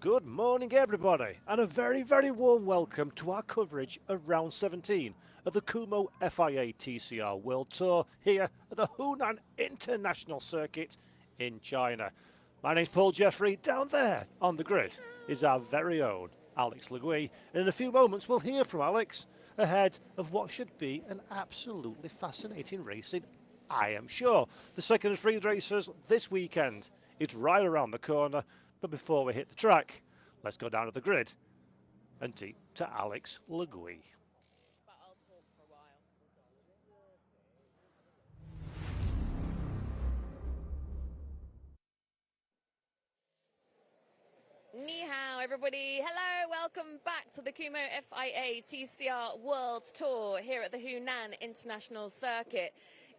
Good morning, everybody, and a very, very warm welcome to our coverage of round 17 of the Kumho FIA TCR World Tour here at the Hunan International Circuit in China. My name's Paul Jeffrey. Down there on the grid is our very own Alex Legui, and in a few moments we'll hear from Alex ahead of what should be an absolutely fascinating racing, I am sure. The second of three races this weekend. It's right around the corner. But before we hit the track, let's go down to the grid and to Alex Legui. But I'll talk for a while. Ni hao, everybody. Hello, welcome back to the Kumho FIA TCR World Tour here at the Hunan International Circuit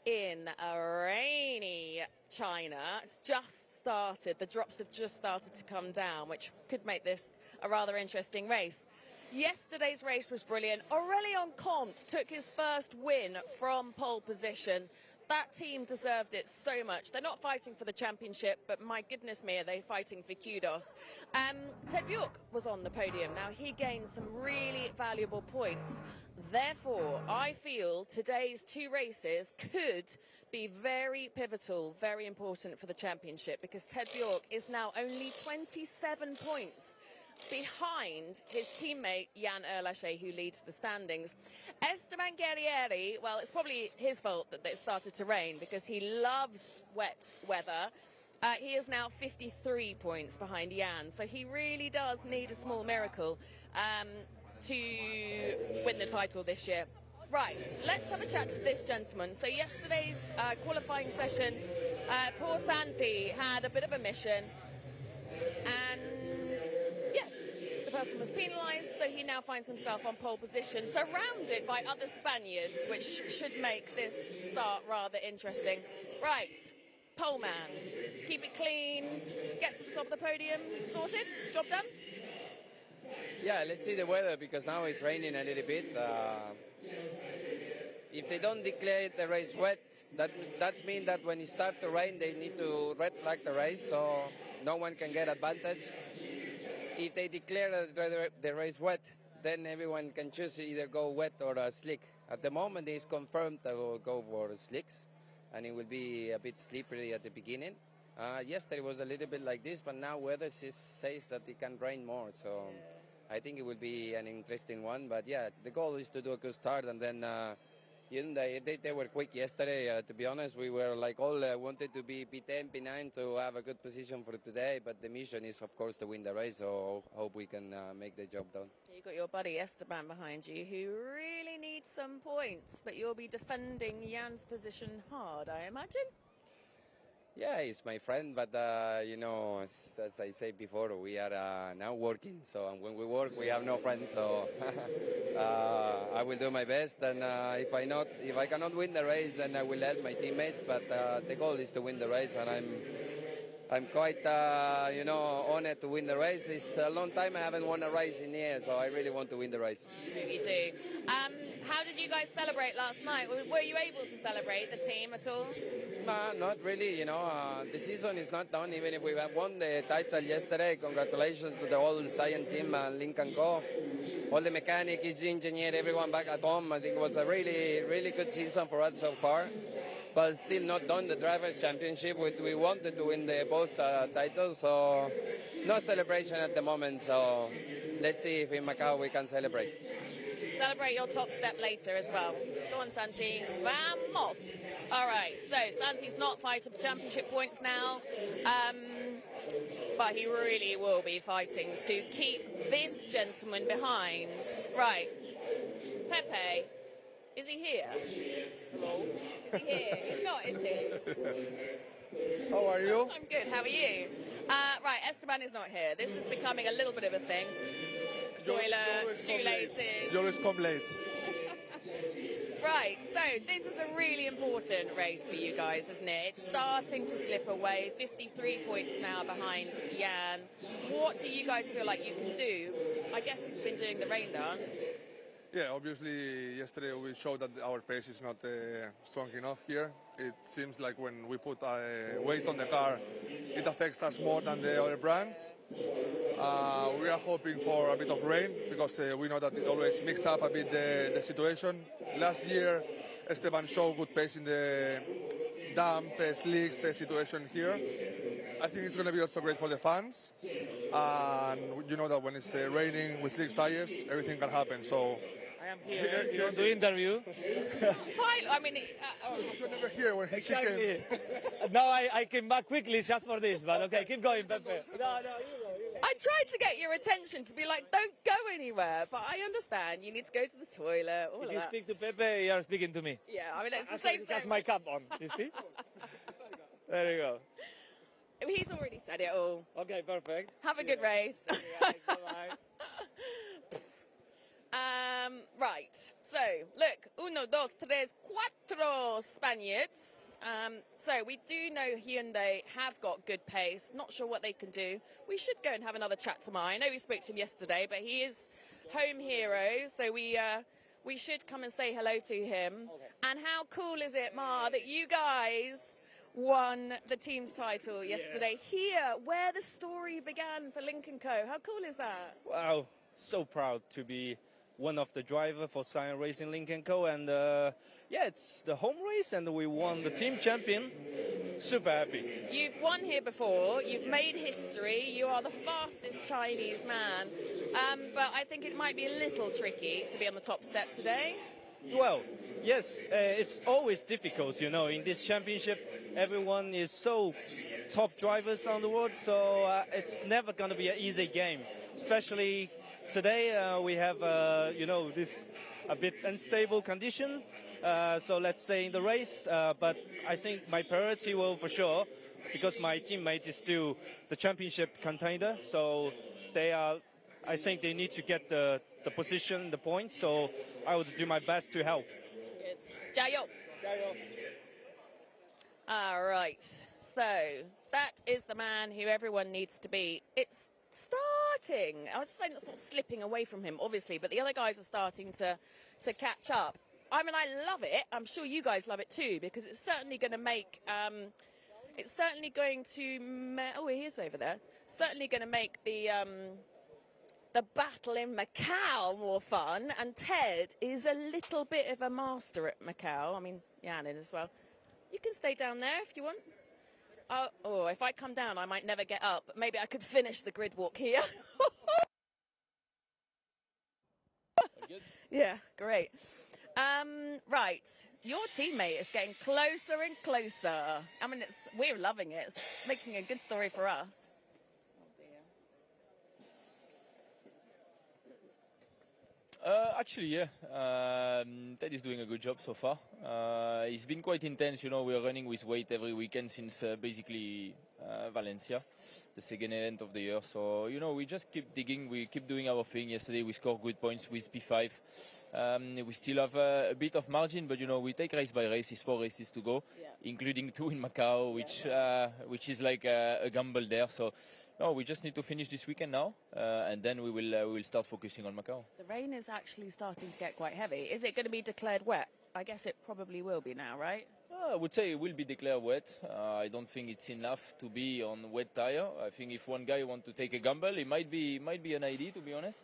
in rainy China. It's just started. The drops have just started to come down, which could make this a rather interesting race. Yesterday's race was brilliant. Aurélien Comte took his first win from pole position. That team deserved it so much. They're not fighting for the championship, but my goodness me, are they fighting for kudos. Ted Bjork was on the podium. Now, he gained some really valuable points. Therefore, I feel today's two races could be very pivotal, very important for the championship, because Ted Bjork is now only 27 points behind his teammate Jan Erlacher, who leads the standings. Esteban Guerrieri, well, it's probably his fault that it started to rain because he loves wet weather. He is now 53 points behind Jan, so he really does need a small miracle to win the title this year. Right, let's have a chat to this gentleman. So yesterday's qualifying session, poor Santi had a bit of a mission, and yeah, the person was penalised, so he now finds himself on pole position, surrounded by other Spaniards, which should make this start rather interesting. Right, pole man, keep it clean, get to the top of the podium, sorted, job done? Yeah, let's see the weather, because now it's raining a little bit. If they don't declare the race wet, that means that when it starts to rain, they need to red flag the race, so no one can get advantage. If they declare the race wet, then everyone can choose either go wet or slick. At the moment, it's confirmed to go for slicks, and it will be a bit slippery at the beginning. Yesterday was a little bit like this, but now weather says that it can rain more, so I think it will be an interesting one. But yeah, the goal is to do a good start, and then they were quick yesterday. To be honest, we were like all wanted to be P10, P9 to have a good position for today, but the mission is, of course, to win the race, so hope we can make the job done. You've got your buddy Esteban behind you, who really needs some points, but you'll be defending Jan's position hard, I imagine? Yeah, he's my friend, but you know, as I said before, we are now working. So when we work, we have no friends. So I will do my best, and if I cannot win the race, then I will help my teammates. But the goal is to win the race, and I'm quite you know, honored to win the race. It's a long time I haven't won a race in here, so I really want to win the race. You do. How did you guys celebrate last night? Were you able to celebrate the team at all? Not really, you know. The season is not done, even if we have won the title yesterday. Congratulations to the whole Science team, Lincoln Co. All the mechanics, the engineer, everyone back at home. I think it was a really, really good season for us so far. But still not done the Drivers' Championship. We wanted to win both titles, so no celebration at the moment. So let's see if in Macau we can celebrate. Celebrate your top step later as well. Go on, Santi. Vamos! All right, so Santi's not fighting for championship points now, but he really will be fighting to keep this gentleman behind. Right, Pepe, is he here? Hello? Is he here? He's not, is he? How are you? I'm good, how are you? Right, Esteban is not here. This is becoming a little bit of a thing. Toilet, shoelaces. You always come late. Right, so this is a really important race for you guys, isn't it? It's starting to slip away, 53 points now behind Jan. What do you guys feel like you can do? I guess it's been doing the rain dance. Yeah, obviously yesterday we showed that our pace is not strong enough here. It seems like when we put weight on the car, it affects us more than the other brands. We are hoping for a bit of rain because we know that it always mixes up a bit the situation. Last year, Esteban showed good pace in the damp, slicks situation here. I think it's going to be also great for the fans. And you know that when it's raining with slick tires, everything can happen. So I am here to interview. Fine. I mean, you're never here when she came. Exactly. Now I came back quickly just for this, but okay, keep going, Pepe. No, you go. I tried to get your attention to be like, don't go anywhere, but I understand you need to go to the toilet, all If of you that. speak to Pepe, you are speaking to me. Yeah, I mean, it's the same That's thing. my cap on, you see? There you go. He's already said it all. Okay, perfect. Have a good race. Bye-bye. Right, so look, 1, 2, 3, 4 Spaniards. So we do know Hyundai have got good pace. Not sure what they can do. We should go and have another chat to Mar. I know we spoke to him yesterday, but he is home hero, so we should come and say hello to him. Okay. And how cool is it, Mar, that you guys won the team's title yesterday here, where the story began for Lynk & Co. How cool is that? Wow, so proud to be one of the driver for Science Racing Lynk & Co. And yeah, it's the home race and we won the team champion. Super happy. You've won here before, you've made history, you are the fastest Chinese man, but I think it might be a little tricky to be on the top step today. Well, yes, it's always difficult, you know, in this championship, everyone is so top drivers on the road, so it's never going to be an easy game, especially today we have, you know, this a bit unstable condition. So let's say in the race, but I think my priority will for sure, because my teammate is still the championship contender. So they are, I think they need to get the position, the points. So I will do my best to help. Good. 加油. All right. So that is the man who everyone needs to be. It's starting. I was saying it's not slipping away from him, obviously, but the other guys are starting to catch up. I mean, I love it. I'm sure you guys love it too, because it's certainly going to make. It's certainly going to. Oh, he is over there. Certainly going to make the battle in Macau more fun. And Ted is a little bit of a master at Macau. I mean, Yanin as well. You can stay down there if you want. Oh, if I come down, I might never get up. Maybe I could finish the grid walk here. Good. Yeah, great. Right, your teammate is getting closer and closer. I mean, we're loving it. It's making a good story for us. Actually, yeah. Ted is doing a good job so far. It's been quite intense, you know. We are running with weight every weekend since basically Valencia, the second event of the year. So, you know, we just keep digging. We keep doing our thing. Yesterday we scored good points with P5. We still have a bit of margin, but, you know, we take race by race. It's 4 races to go, including 2 in Macau, which is like a gamble there. So, no, we just need to finish this weekend now, and then we will start focusing on Macau. The rain is actually starting to get quite heavy. Is it going to be declared wet? I guess it probably will be now, right? I would say it will be declared wet. I don't think it's enough to be on wet tire. I think if one guy wants to take a gamble, it might be an idea, to be honest.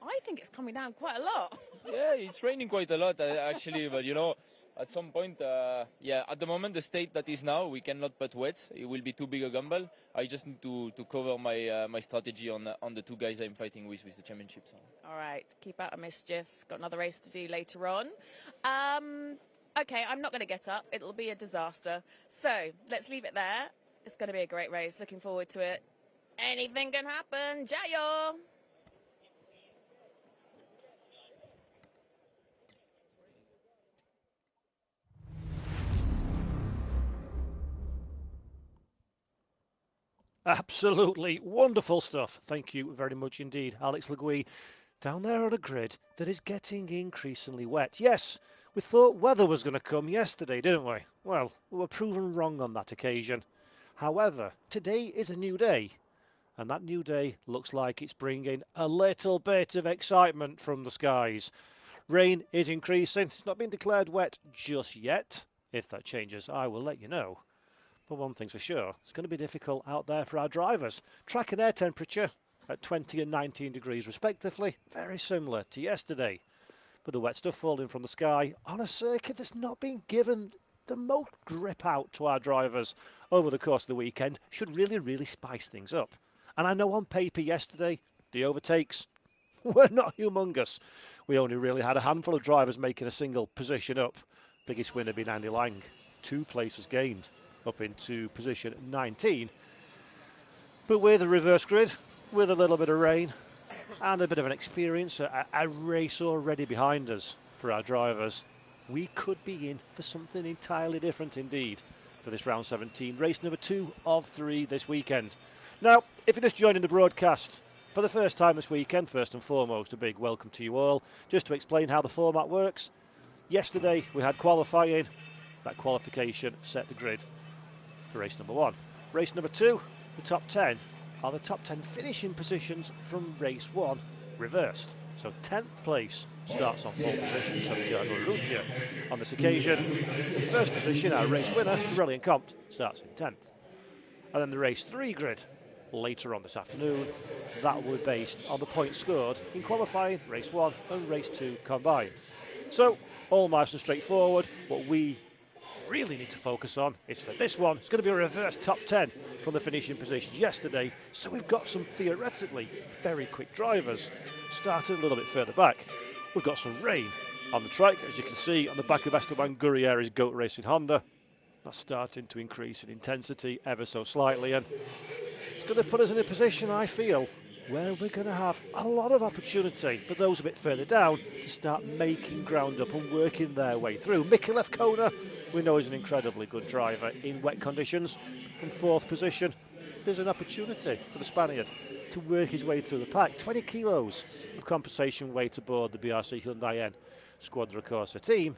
I think it's coming down quite a lot. Yeah, it's raining quite a lot actually, but you know, at some point, at the moment, the state that is now, we cannot put wet. It will be too big a gamble. I just need to cover my strategy on the 2 guys I'm fighting with the championship. So. All right, keep out of mischief. Got another race to do later on. Okay, I'm not going to get up. It'll be a disaster. So let's leave it there. It's going to be a great race. Looking forward to it. Anything can happen. Jayo! Absolutely wonderful stuff. Thank you very much indeed, Alex Legui, down there on a grid that is getting increasingly wet. Yes, we thought weather was going to come yesterday, didn't we? Well, we were proven wrong on that occasion. However, today is a new day, and that new day looks like it's bringing a little bit of excitement from the skies. Rain is increasing. It's not been declared wet just yet. If that changes, I will let you know. But one thing's for sure, it's going to be difficult out there for our drivers. Track and air temperature at 20 and 19 degrees respectively, very similar to yesterday. But the wet stuff falling from the sky on a circuit that's not been given the most grip out to our drivers over the course of the weekend should really spice things up. And I know on paper yesterday, the overtakes were not humongous. We only really had a handful of drivers making a single position up. Biggest winner being Andy Lang, 2 places gained up into position 19. But with a reverse grid, with a little bit of rain and a bit of an experience, a race already behind us for our drivers, we could be in for something entirely different indeed for this round 17, race number 2 of 3 this weekend. Now, if you're just joining the broadcast for the first time this weekend, first and foremost, a big welcome to you all. Just to explain how the format works, yesterday we had qualifying. That qualification set the grid for race number 1. Race number 2, the top 10 are the top 10 finishing positions from race 1 reversed. So 10th place starts on pole position, Santiago Urrutia. On this occasion, first position, our race winner, Aurelien Comte, starts in 10th. And then the race 3 grid later on this afternoon, that will be based on the points scored in qualifying race 1 and race 2 combined. So all nice and straightforward. What we really need to focus on is for this one, it's going to be a reverse top 10 from the finishing positions yesterday. So we've got some theoretically very quick drivers starting a little bit further back. We've got some rain on the track, as you can see on the back of Esteban Gurrieri's Goat Racing Honda. That's starting to increase in intensity ever so slightly, and it's going to put us in a position, I feel, where we're going to have a lot of opportunity for those a bit further down to start making ground up and working their way through. Mikel Kona, we know, is an incredibly good driver in wet conditions. From 4th position, there's an opportunity for the Spaniard to work his way through the pack. 20 kilos of compensation weight aboard the BRC Hyundai N Squadra Corsa team.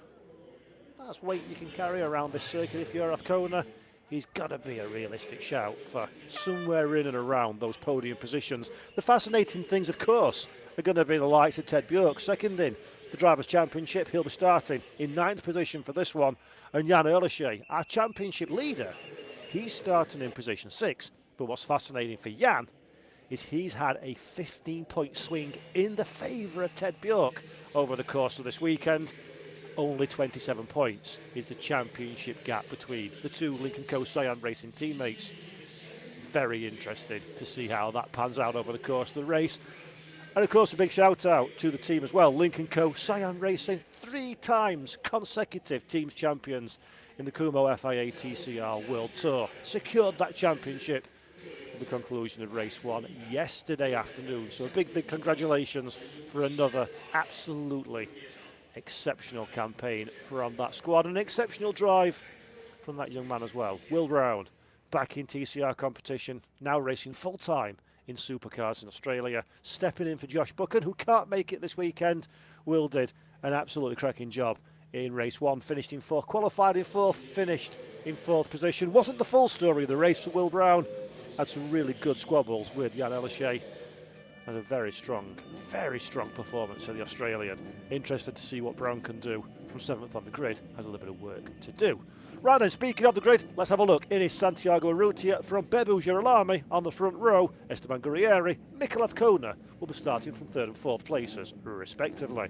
That's weight you can carry around this circuit if you're Kona. He's got to be a realistic shout for somewhere in and around those podium positions. The fascinating things, of course, are going to be the likes of Ted Bjork, second in the Drivers' Championship. He'll be starting in 9th position for this one. And Jan Erlichey, our championship leader, he's starting in position 6. But what's fascinating for Jan is he's had a 15-point swing in the favour of Ted Bjork over the course of this weekend. Only 27 points is the championship gap between the 2 Lincoln Co. Cyan Racing teammates. Very interesting to see how that pans out over the course of the race. And of course, a big shout out to the team as well. Lincoln Co. Cyan Racing, 3 times consecutive teams champions in the Kumho FIA TCR World Tour. Secured that championship at the conclusion of race 1 yesterday afternoon. So a big congratulations for another absolutely exceptional campaign from that squad. An exceptional drive from that young man as well. Will Brown, back in TCR competition, now racing full-time in supercars in Australia, stepping in for Josh Buchan, who can't make it this weekend. Will did an absolutely cracking job in race 1, finished in 4th, qualified in 4th, finished in 4th position. Wasn't the full story of the race for Will Brown. Had some really good squabbles with Jan Erlichey. And a very strong performance of the Australian. Interested to see what Brown can do from 7th on the grid. Has a little bit of work to do. Right then, speaking of the grid, let's have a look. It is Santiago Urrutia from Bebu Girolami on the front row. Esteban Gurrieri, Mikel Kona will be starting from 3rd and 4th places, respectively.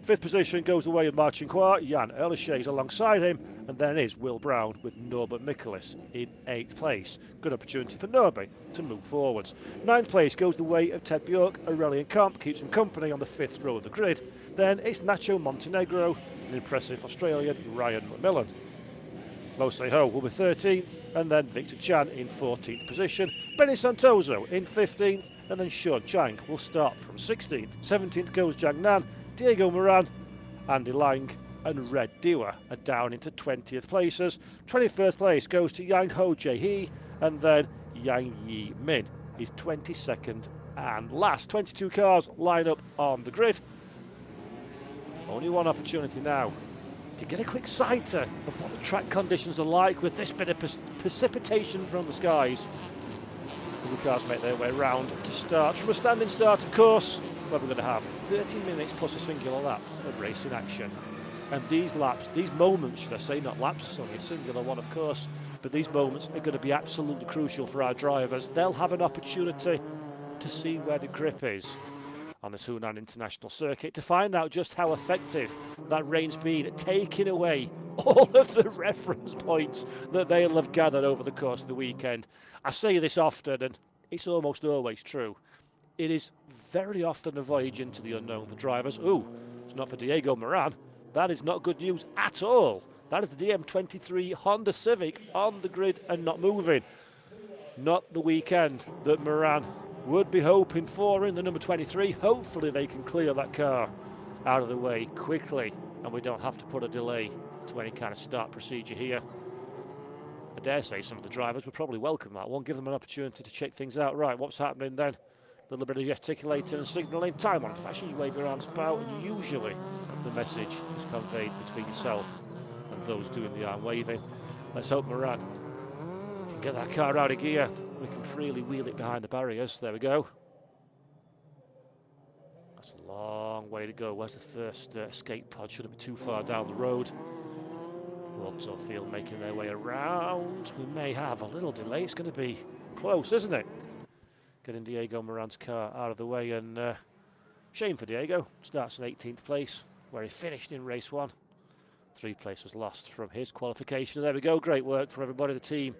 5th position goes the way of Marcinkois. Jan Erlichey is alongside him, and then is Will Brown with Norbert Michaelis in 8th place. Good opportunity for Norby to move forwards. 9th place goes the way of Ted Bjork. Aurelien Comte keeps him company on the 5th row of the grid. Then it's Nacho Montenegro, an impressive Australian, Ryan McMillan. Mo Seho will be 13th, and then Victor Chan in 14th position. Benny Santoso in 15th, and then Sean Chang will start from 16th. 17th goes Jiang Nan, Diego Moran, Andy Lang, and Red Diwa are down into 20th places. 21st place goes to Yang Ho Jae-hee, and then Yang Yi Min is 22nd and last. 22 cars line up on the grid. Only one opportunity now to get a quick sighter of what the track conditions are like with this bit of precipitation from the skies as the cars make their way round to start. From a standing start, of course, where we're going to have 30 minutes plus a singular lap of racing action. And these laps, these moments, should I say, not laps, it's only a singular one, of course, but these moments are going to be absolutely crucial for our drivers. They'll have an opportunity to see where the grip is on this Hunan International Circuit, to find out just how effective that rain's been at taking away all of the reference points that they'll have gathered over the course of the weekend. I say this often, and it's almost always true. It is very often a voyage into the unknown for drivers. Ooh, it's not for Diego Moran. That is not good news at all. That is the DM23 Honda Civic on the grid and not moving. Not the weekend that Moran would be hoping for in the number 23. Hopefully they can clear that car out of the way quickly and we don't have to put a delay to any kind of start procedure here. I dare say some of the drivers would probably welcome that one, give them an opportunity to check things out. Right, what's happening then? A little bit of gesticulating and signalling. Time on fashion, you wave your arms about, and usually the message is conveyed between yourself and those doing the arm waving. Let's hope Moran can get that car out of gear. We can freely wheel it behind the barriers. There we go. That's a long way to go. Where's the first escape pod? Shouldn't be too far down the road. World Tour field making their way around. We may have a little delay. It's going to be close, isn't it? Getting Diego Moran's car out of the way, and shame for Diego. Starts in 18th place, where he finished in race 1. 3 places lost from his qualification. There we go. Great work for everybody. The team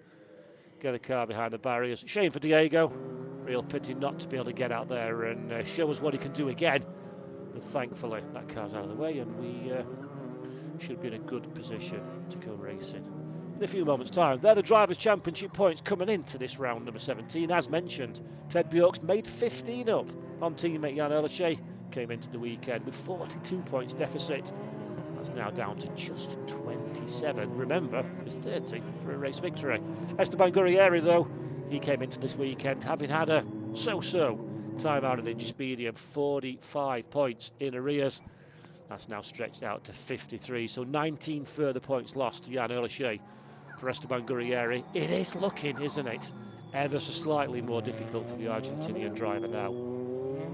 get a car behind the barriers. Shame for Diego. Real pity not to be able to get out there and show us what he can do again. But thankfully, that car's out of the way, and we should be in a good position to go racing in a few moments' time. They're the Drivers' Championship points coming into this round number 17. As mentioned, Ted Bjork's made 15 up on teammate Jan Erlichey. Came into the weekend with 42 points deficit. That's now down to just 27. Remember, it's 30 for a race victory. Esteban Gurrieri, though, he came into this weekend having had a so-so time out at Indyspedium, 45 points in arrears. That's now stretched out to 53, so 19 further points lost to Jan Erlichey. For Esteban Gurrieri, it is looking, isn't it, ever so slightly more difficult for the Argentinian driver now.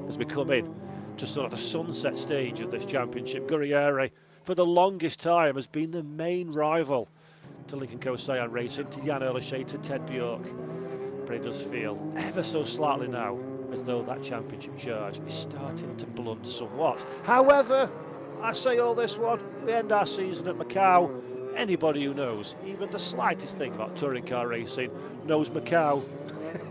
As we come in to sort of the sunset stage of this championship, Gurrieri, for the longest time, has been the main rival to Lincoln Co-Cyan Racing, to Jan Erlichey, to Ted Bjork. But it does feel ever so slightly now as though that championship charge is starting to blunt somewhat. However, I say all this one, we end our season at Macau. Anybody who knows even the slightest thing about touring car racing knows Macau.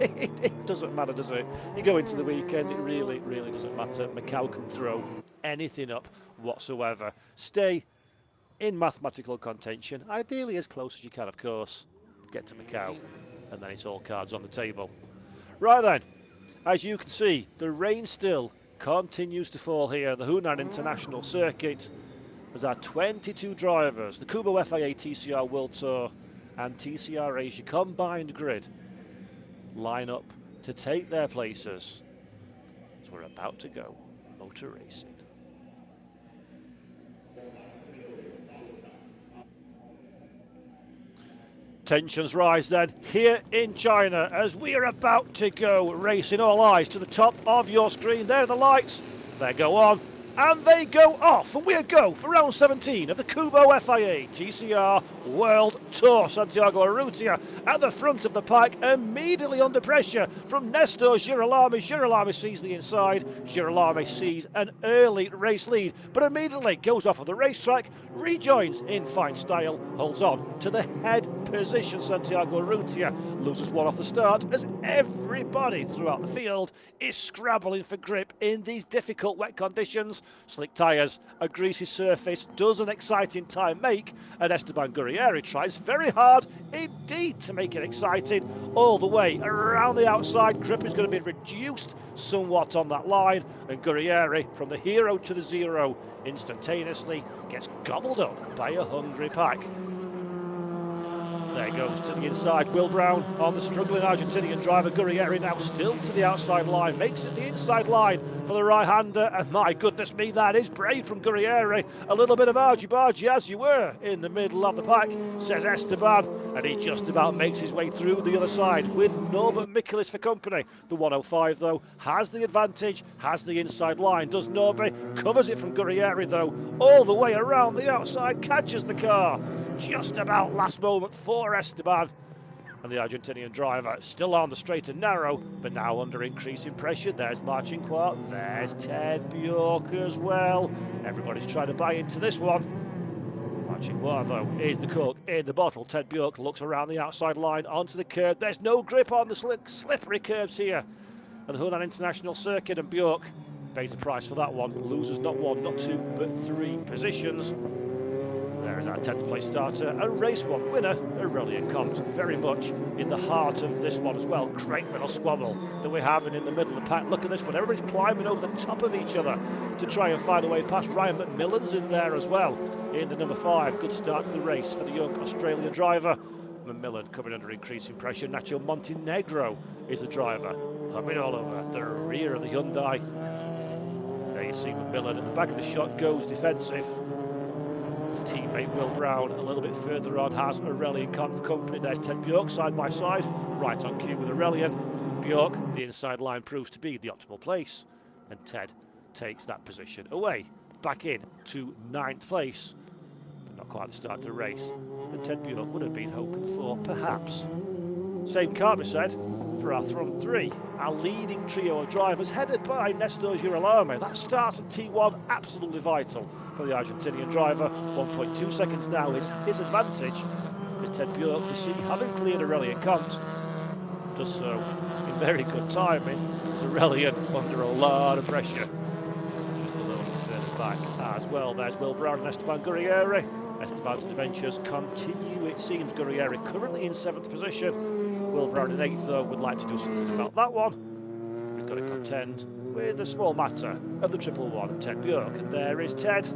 It doesn't matter, does it? You go into the weekend, it really, really doesn't matter. Macau can throw anything up whatsoever. Stay in mathematical contention, ideally as close as you can, of course. Get to Macau, and then it's all cards on the table. Right then, as you can see, the rain still continues to fall here at the Hunan International Circuit as our 22 drivers, the Kumho FIA TCR World Tour and TCR Asia combined grid, line up to take their places as we're about to go motor racing. Tensions rise then here in China as we are about to go racing. All eyes to the top of your screen. There are the lights. They go on and they go off. And we go for round 17 of the Kumho FIA TCR World Tour. Santiago Urrutia at the front of the pack, immediately under pressure from Nestor Girolami. Girolami sees the inside. Girolami sees an early race lead, but immediately goes off of the racetrack, rejoins in fine style, holds on to the head position. Santiago Urrutia loses one off the start as everybody throughout the field is scrabbling for grip in these difficult wet conditions. Slick tyres, a greasy surface does an exciting time make, and Esteban Gurrieri tries very hard indeed to make it exciting all the way around the outside. Grip is going to be reduced somewhat on that line, and Gurrieri, from the hero to the zero, instantaneously gets gobbled up by a hungry pack. There goes to the inside, Will Brown on the struggling Argentinian driver. Gurrieri now still to the outside line, makes it the inside line for the right-hander, and my goodness me, that is brave from Gurrieri. A little bit of argy-bargy as you were in the middle of the pack, says Esteban, and he just about makes his way through the other side with Norbert Michaelis for company. The 105 though has the advantage, has the inside line. Does Norbert, covers it from Gurrieri though, all the way around the outside, catches the car. Just about last moment for Esteban. And the Argentinian driver still on the straight and narrow, but now under increasing pressure. There's Marcinkoit, there's Ted Bjork as well. Everybody's trying to buy into this one. Marcinkoit, though, is the cook in the bottle. Ted Bjork looks around the outside line onto the curb. There's no grip on the slippery curbs here at the Hunan International Circuit, and Bjork pays the price for that one. Loses not one, not two, but 3 positions. There is our 10th place starter and race 1 winner, Aurelien Comte, very much in the heart of this one as well. Great little squabble that we're having in the middle of the pack. Look at this one, everybody's climbing over the top of each other to try and find a way past. Ryan McMillan's in there as well in the number 5. Good start to the race for the young Australian driver. McMillan coming under increasing pressure. Nacho Montenegro is the driver, coming all over the rear of the Hyundai. There you see McMillan at the back of the shot, goes defensive. His teammate Will Brown a little bit further on has Aurelien Comte for company. There's Ted Bjork side by side, right on cue with Aurelien. Bjork, the inside line proves to be the optimal place, and Ted takes that position away, back in to 9th place. But not quite the start of the race that Ted Bjork would have been hoping for, perhaps. Same can't be said for our front 3, our leading trio of drivers, headed by Nestor Girolamo. That start at T1 absolutely vital for the Argentinian driver. 1.2 seconds now is his advantage, as Ted Bjork, we see, having cleared Aurelien Comte, does so in very good timing, as Aurelien under a lot of pressure. Just a little bit further back as well. There's Will Brown and Esteban Gurrieri. Esteban's adventures continue, it seems. Gurrieri currently in 7th position. Will Brown in 8th, though, would like to do something about that one. We've got to contend with the small matter of the 111 of Ted Bjork. And there is Ted.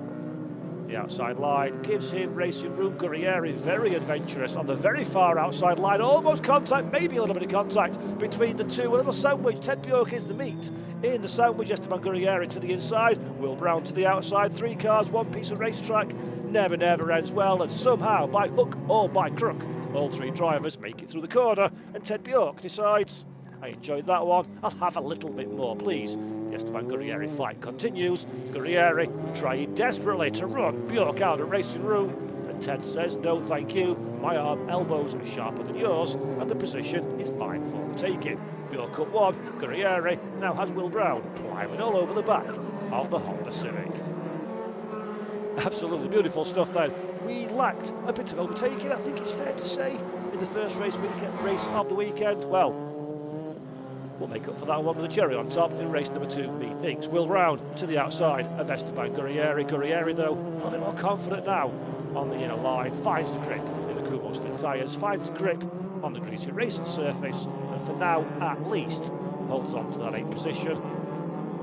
The outside line gives him racing room. Gurrieri very adventurous on the very far outside line. Almost contact, maybe a little bit of contact between the two. A little sandwich. Ted Bjork is the meat in the sandwich. Esteban Gurrieri to the inside. Will Brown to the outside. 3 cars, 1 piece of racetrack. Never ends well. And somehow, by hook or by crook, all 3 drivers make it through the corner, and Ted Bjork decides, I enjoyed that one, I'll have a little bit more, please. The Esteban Gurrieri fight continues. Gurrieri trying desperately to run Bjork out of racing room, but Ted says, no thank you, my elbows are sharper than yours, and the position is mine for the taking. Bjork up 1, Gurrieri now has Will Brown climbing all over the back of the Honda Civic. Absolutely beautiful stuff then. We lacked a bit of overtaking, I think it's fair to say, in the first race of the weekend. Well, we'll make up for that one with a cherry on top in race number 2, methinks. Will Brown to the outside of Esteban Gurrieri. Gurrieri, though, a little more confident now on the inner line, finds the grip in the Kumho stick tyres, finds the grip on the greasy racing surface, and for now, at least, holds on to that 8th position.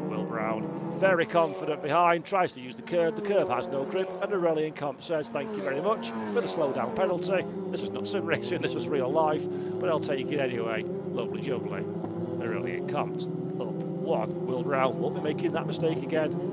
Will Brown, very confident behind, tries to use the curb has no grip, and Aurelien Comte says thank you very much for the slowdown penalty. This is not sim racing, this is real life, but I'll take it anyway. Lovely jubbly. Aurelien Comte up 1. Will Brown won't be making that mistake again.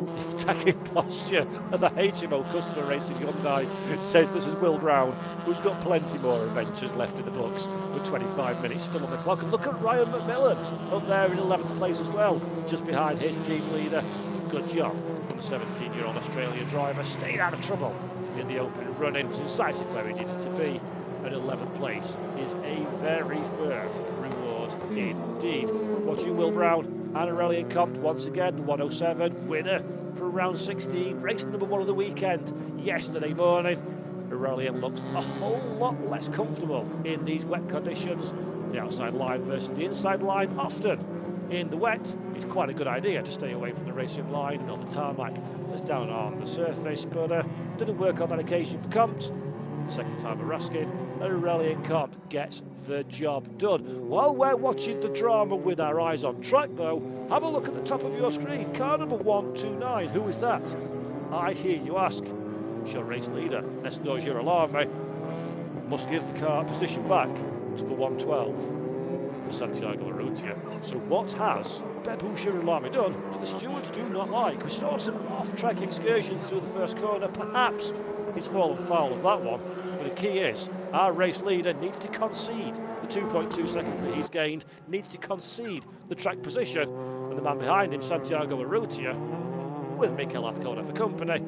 The attacking posture of the HMO Customer Racing Hyundai says this is Will Brown, who's got plenty more adventures left in the books, with 25 minutes still on the clock. And look at Ryan McMillan up there in 11th place as well, just behind his team leader. Good job from the 17-year-old Australian driver, stayed out of trouble in the open run-in, decisive where he needed to be. And 11th place is a very firm reward indeed. Watching Will Brown and Aurelien Comte once again, the 107 winner for round 16, race number 1 of the weekend yesterday morning. Aurelien looked a whole lot less comfortable in these wet conditions. The outside line versus the inside line, often in the wet, it's quite a good idea to stay away from the racing line and all the tarmac that's down on the surface, but didn't work on that occasion for Comte. Second time of asking, Aurelien Comte gets the job done. While we're watching the drama with our eyes on track, though, have a look at the top of your screen. Car number 129, who is that? I hear you ask. Your race leader, Nestor Girolamo, must give the car position back to the 112, Santiago Arrutia. So what has Bebu Girolamo done that the stewards do not like? We saw some off-track excursions through the first corner. Perhaps he's fallen foul of that one. But the key is, our race leader needs to concede the 2.2 seconds that he's gained, needs to concede the track position, and the man behind him, Santiago Arrutia, with Mikel Azcona for company,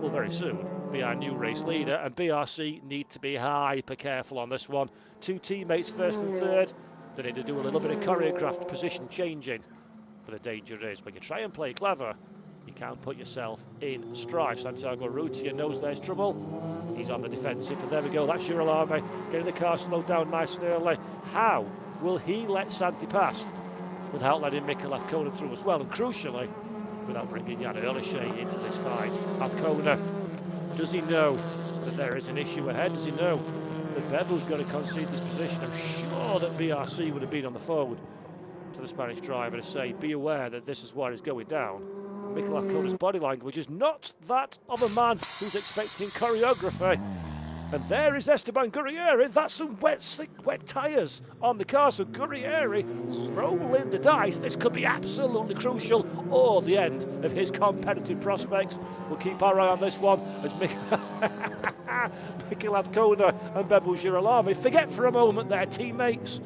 will very soon be our new race leader, and BRC need to be hyper careful on this one. 2 teammates first and third. They need to do a little bit of choreographed position changing. But the danger is when you try and play clever, you can't put yourself in strife. Santiago Rutia knows there's trouble. He's on the defensive, and there we go. That's Girolami getting the car slowed down nice and early. How will he let Santi past without letting Mikel Azcona through as well? And crucially, without bringing Jan Erlichey into this fight. Azcona, does he know that there is an issue ahead? Does he know that Bebu's going to concede this position? I'm sure that BRC would have been on the phone to the Spanish driver to say, be aware that this is what is going down. Mikel Azcona's body language is not that of a man who's expecting choreography. And there is Esteban Gurrieri. That's some wet, slick, wet tyres on the car. So Gurrieri rolling the dice. This could be absolutely crucial, or the end of his competitive prospects. We'll keep our eye on this one as Mikel Azcona and Bebu Girolami forget for a moment their teammates.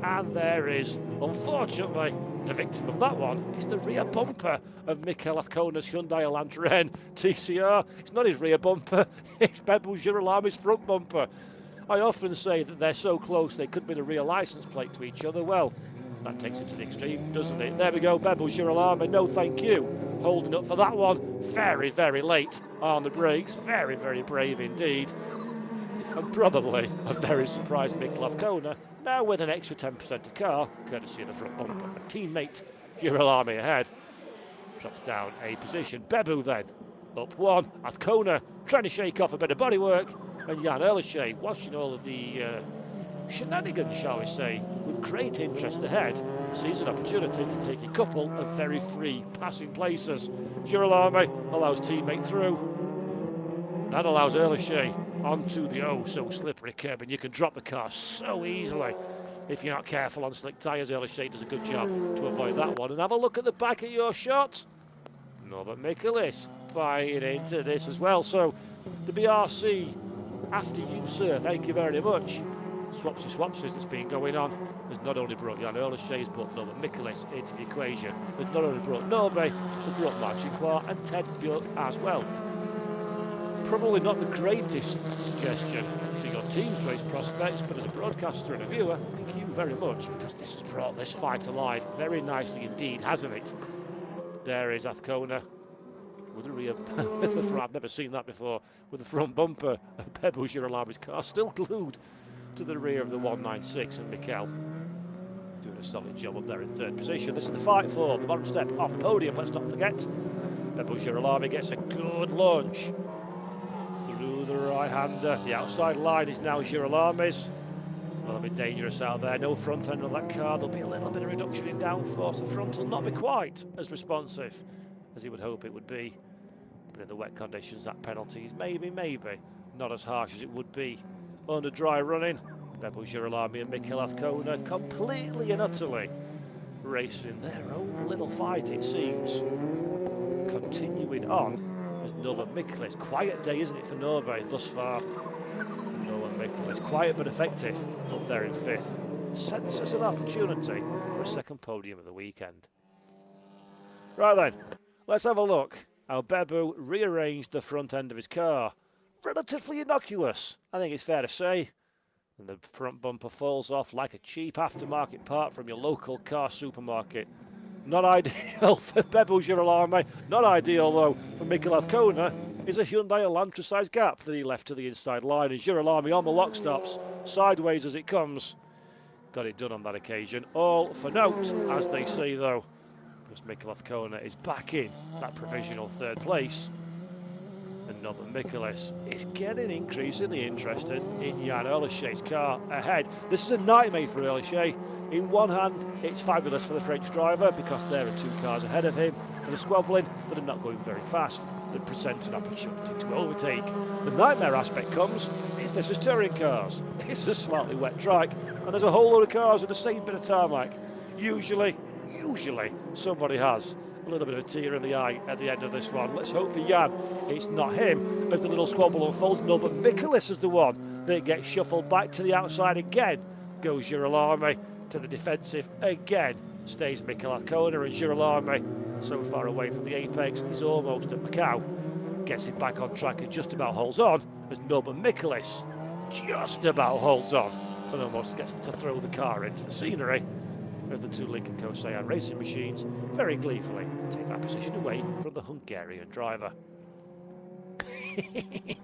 And there is, unfortunately, the victim of that one is the rear bumper of Mikel Azcona's Hyundai Elantra TCR. It's not his rear bumper, it's Bebu Girolami's front bumper. I often say that they're so close they could be the rear license plate to each other. Well, that takes it to the extreme, doesn't it? There we go, Bebu Girolami, no thank you. Holding up for that one, very, very late on the brakes. Very, very brave indeed. And probably a very surprised Mikel Azcona, now with an extra 10% of car, courtesy of the front bumper of teammate Girolami ahead. Drops down a position. Bebu then, up one. Azcona trying to shake off a bit of bodywork. And Jan Erlichey watching all of the shenanigans, shall we say, with great interest ahead. Sees an opportunity to take a couple of very free passing places. Girolami allows teammate through. That allows Erlichey onto the oh-so-slippery curb, and you can drop the car so easily if you're not careful on slick tyres. Erlichey does a good job to avoid that one. And have a look at the back of your shot. Norbert Mikulis buying into this as well. So the BRC, after you, sir, thank you very much. Swapsies that's been going on has not only brought Jan Erlichey, but Norbert Mikulis into the equation. Has not only brought Norbe, has brought Marcin and Ted Björk as well. Probably not the greatest suggestion to your team's race prospects, but as a broadcaster and a viewer, thank you very much, because this has brought this fight alive very nicely indeed, hasn't it? There is Azcona with the rear, with the front. I've never seen that before, with the front bumper of Bebu Girolami's car still glued to the rear of the 196, and Mikel doing a solid job up there in third position. This is the fight for the bottom step off the podium, let's not forget. Bebu Girolami gets a good launch through the right-hander. The outside line is now Girolami's. A little bit dangerous out there. No front end on that car. There'll be a little bit of reduction in downforce. The front will not be quite as responsive as he would hope it would be. But in the wet conditions, that penalty is maybe not as harsh as it would be under dry running. Bebu Girolami and Mikel Azcona completely and utterly racing their own little fight, it seems. Continuing on as Norbert Mikulis. Quiet day, isn't it, for Norbe thus far? Norbert Mikulis, quiet but effective, up there in fifth. Senses an opportunity for a second podium of the weekend. Right then, let's have a look how Bebu rearranged the front end of his car. Relatively innocuous, I think it's fair to say. And the front bumper falls off like a cheap aftermarket part from your local car supermarket. Not ideal for Bebu Girolami, not ideal though for Mikel Azcona, is a Hyundai Elantra-sized gap that he left to the inside line, and Girolami on the lock stops, sideways as it comes. Got it done on that occasion. All for note, as they say though, because Mikel Azcona is back in that provisional third place. And Norbert Mikulis is getting increasingly interested in Jan Erlichey's car ahead. This is a nightmare for Erlichey. In one hand, it's fabulous for the French driver because there are two cars ahead of him that are squabbling, that are not going very fast, that present an opportunity to overtake. The nightmare aspect comes, this is touring cars. It's a slightly wet track, and there's a whole load of cars with the same bit of tarmac. Usually, somebody has a little bit of a tear in the eye at the end of this one. Let's hope for Jan it's not him as the little squabble unfolds. No, but Mikulis is the one that gets shuffled back to the outside again. Goes Girolami to the defensive again. Stays Mikel Azcona, and Girolami, so far away from the apex, he's almost at Macau. gets it back on track and just about holds on, as Norbert Michaelis just about holds on and almost gets to throw the car into the scenery, as the two Lincoln Co. Cyan racing machines very gleefully take that position away from the Hungarian driver.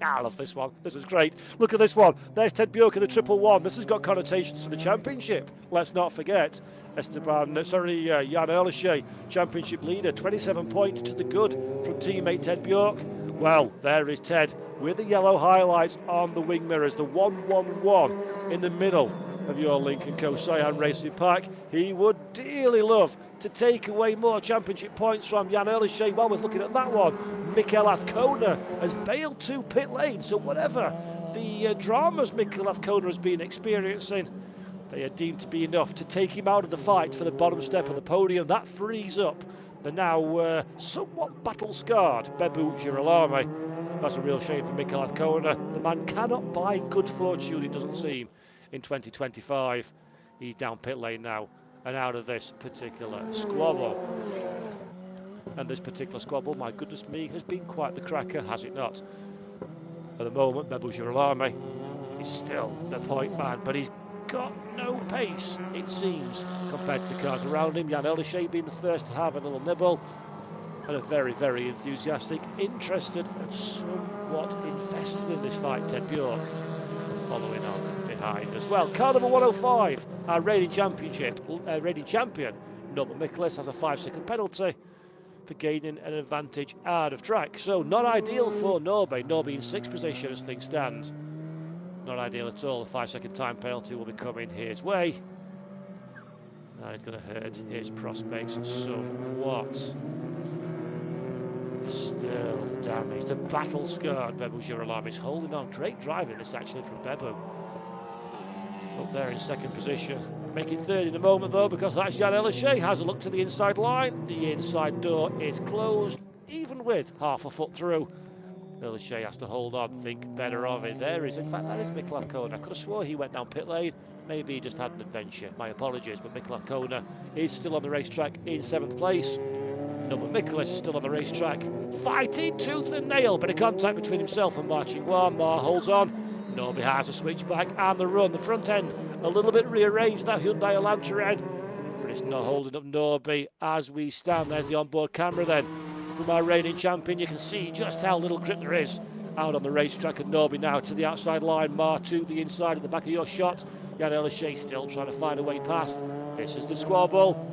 I love this one. This is great. Look at this one. There's Ted Bjork in the 111. This has got connotations to the championship. Let's not forget Jan Erlicher, championship leader, 27 points to the good from teammate Ted Bjork. Well, there is Ted with the yellow highlights on the wing mirrors, the 111 in the middle of your Lincoln Co. Cyan Racing Pack. He would dearly love to take away more championship points from Jan Erlicher. While we're looking at that one, Mikel Azcona has bailed to pit lane, so whatever the dramas Mikel Azcona has been experiencing, they are deemed to be enough to take him out of the fight for the bottom step of the podium. That frees up the now somewhat battle-scarred Bebu Girolami. That's a real shame for Mikel Azcona. The man cannot buy good fortune, it doesn't seem, in 2025. He's down pit lane now and out of this particular squabble. And this particular squabble, my goodness me, has been quite the cracker, has it not? At the moment, Bebu Girolami is still the point man, but he's got no pace, it seems, compared to the cars around him. Jan Erlicher being the first to have a little nibble, and a very, very enthusiastic, interested and somewhat invested in this fight Ted Bjork following on behind as well. Car number 105, our reigning champion, Norbert Michaelis, has a 5-second penalty for gaining an advantage out of track. So not ideal for Norby. Norby in 6th position as things stand. Not ideal at all. The 5-second time penalty will be coming his way. That is going to hurt his prospects somewhat. Still the damage. The battle-scarred Bebu Girolami is holding on. Great driving this actually from Bebu. Up there in 2nd position. Making 3rd in a moment though, because that's Jan Erlicher. Has a look to the inside line. The inside door is closed, even with half a foot through. Erlicher has to hold on, think better of it. There is, in fact, that is Mikel Azcona. I could have swore he went down pit lane. Maybe he just had an adventure. My apologies, but Mikel Azcona is still on the racetrack in 7th place. Norbert Michaelis is still on the racetrack, fighting tooth and nail. Bit of contact between himself and Ma Qinghua. Ma holds on. Norby has a switchback and the run. The front end a little bit rearranged, that Hyundai Elantra, but it's not holding up Norby as we stand. There's the onboard camera then from our reigning champion. You can see just how little grip there is out on the racetrack, and Norby now to the outside line. Ma to the inside at the back of your shot. Jan Erlicher still trying to find a way past. This is the squabble.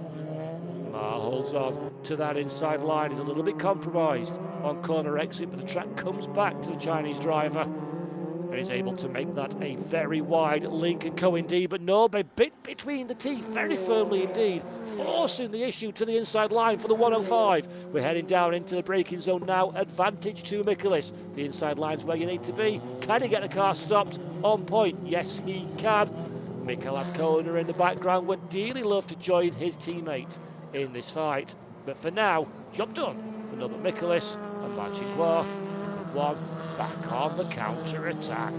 Ma holds on to that inside line. He's a little bit compromised on corner exit, but the track comes back to the Chinese driver. And he's able to make that a very wide Lincoln Co indeed, but Norby bit between the teeth very firmly indeed, forcing the issue to the inside line for the 105. We're heading down into the braking zone now. Advantage to Michaelis. The inside line's where you need to be. Can he get the car stopped on point? Yes, he can. Mikel Azcona in the background would dearly love to join his teammate in this fight, but for now, job done for Norbert Michaelis, and Ma Qinghua is the one back on the counter-attack.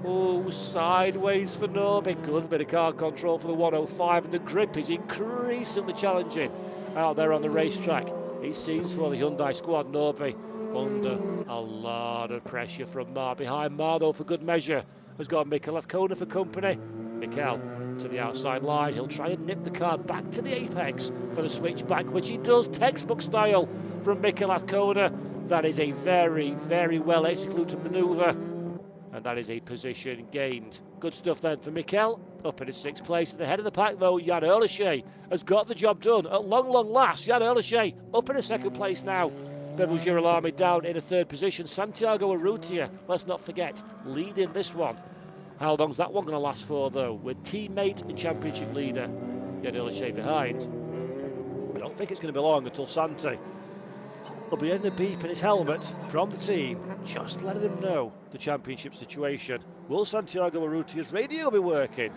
Oh, sideways for Norby. Good bit of car control for the 105, and the grip is increasingly challenging out there on the racetrack. It seems for the Hyundai squad. Norby under a lot of pressure from Ma behind. Ma, though, for good measure, has got Mikel Azcona for company. Mikel to the outside line. He'll try and nip the car back to the apex for the switchback, which he does, textbook style from Mikel Azcona. That is a very, very well executed manoeuvre, and that is a position gained. Good stuff then for Mikel, up in his 6th place. At the head of the pack though, Jan Erlicher has got the job done. At long, long last, Jan Erlicher up in a 2nd place now. Bebu Girolami down in a 3rd position. Santiago Urrutia, let's not forget, leading this one. How long's that one going to last for though, with teammate and championship leader Jan Erlicher behind? I don't think it's going to be long until Santi will be in the beep in his helmet from the team, just letting him know the championship situation. Will Santiago Urrutia's radio be working?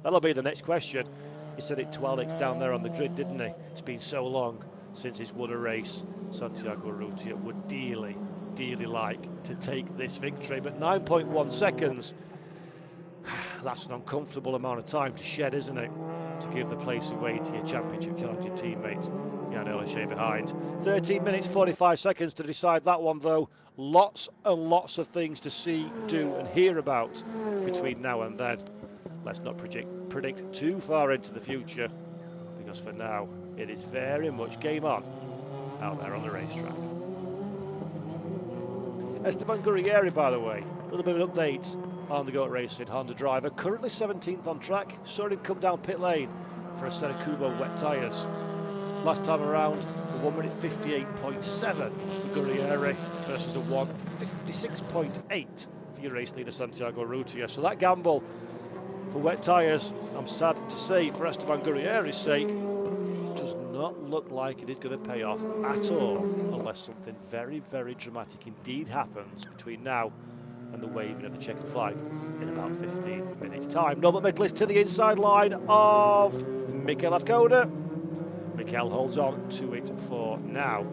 That'll be the next question. He said it to Alex down there on the grid, didn't he? It's been so long since he's won a race. Santiago Urrutia would dearly like to take this victory, but 9.1 seconds, that's an uncomfortable amount of time to shed, isn't it? To give the place away to your championship challenging teammate Jan Earlshey behind. 13 minutes 45 seconds to decide that one though. Lots and lots of things to see, do and hear about between now and then. Let's not predict too far into the future, because for now it is very much game on out there on the racetrack. Esteban Gurrieri, by the way, a little bit of an update on the GOAT Racing Honda driver, currently 17th on track. Saw him come down pit lane for a set of Kumho wet tyres. Last time around, a 1 minute 58.7 for Gurrieri versus a 1:56.8 for your race leader Santiago Urrutia. So that gamble for wet tyres, I'm sad to say for Esteban Gurrieri's sake, does not look like it is going to pay off at all, unless something very, very dramatic indeed happens between now and the waving of the checkered flag in about 15 minutes' time. Norbert Mikkeli's to the inside line of Mikel Afkona. Mikel holds on to it for now.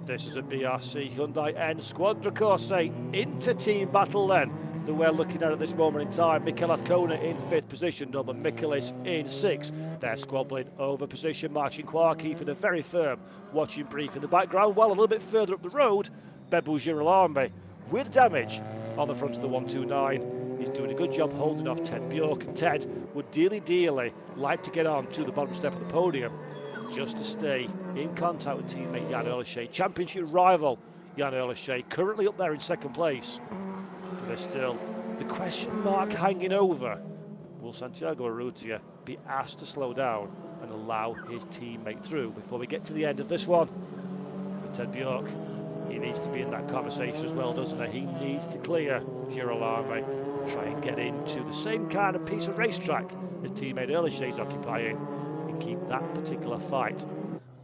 This is a BRC Hyundai N Squadra Corse inter-team battle then that we're looking at this moment in time. Mikel Afkona in 5th position, Norbert Mikkeli in 6th. They're squabbling over position. Marcin Kvar keeping a very firm watching brief in the background, while a little bit further up the road, Bebu Girolamo with damage on the front of the 129. He's doing a good job holding off Ted Bjork, and Ted would dearly like to get on to the bottom step of the podium just to stay in contact with teammate Jan Earlshey. Championship rival Jan Earlshey currently up there in 2nd place. But there's still the question mark hanging over. Will Santiago Urrutia be asked to slow down and allow his teammate through before we get to the end of this one? And Ted Bjork, he needs to be in that conversation as well, doesn't he? He needs to clear Girolamo, try and get into the same kind of piece of racetrack as teammate Earlshey's occupying, and keep that particular fight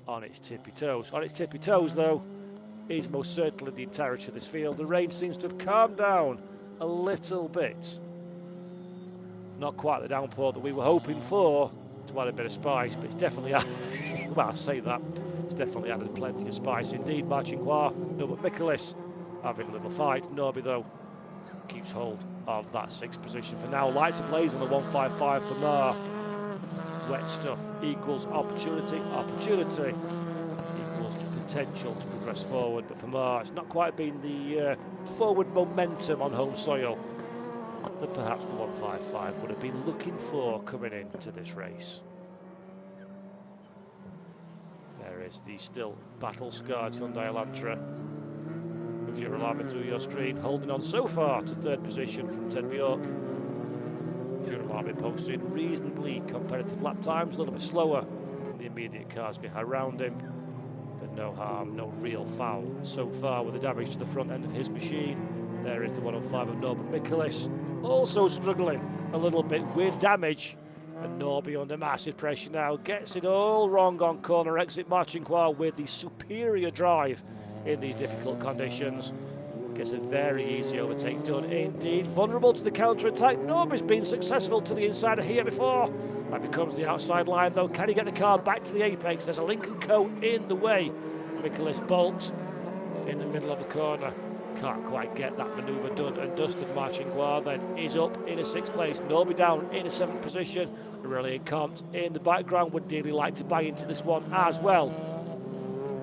on its tippy toes. On its tippy toes, though, is most certainly the entirety of this field. The rain seems to have calmed down a little bit. Not quite the downpour that we were hoping for to add a bit of spice, but it's definitely well, I say that, it's definitely added plenty of spice indeed. Marcin Kvar, Norbert Mikkeli having a little fight. Norby, though, keeps hold of that 6th position for now. Lights ablaze on the 155 for Mar. Wet stuff equals opportunity equals potential to progress forward, but for Mar it's not quite been the forward momentum on home soil that perhaps the 155 would have been looking for coming into this race. There is the still battle-scarred Hyundai Elantra. Girolamo through your screen, holding on so far to 3rd position from Ted Bjork. Girolamo posted reasonably competitive lap times, a little bit slower than the immediate cars around him, but no harm, no real foul so far with the damage to the front end of his machine. There is the 105 of Norbert Mikkeli, also struggling a little bit with damage, and Norby under massive pressure now, gets it all wrong on corner exit. Marcin Kvar with the superior drive in these difficult conditions, gets a very easy overtake done indeed. Vulnerable to the counter-attack. Norby's been successful to the inside of here before. That becomes the outside line though. Can he get the car back to the apex? There's a Lincoln Co in the way. Mikkeli bolts in the middle of the corner. Can't quite get that manoeuvre done and dusted. Marcin Kvar then is up in a 6th place. Norby down in a 7th position. Aurelien Comte in the background would dearly like to buy into this one as well.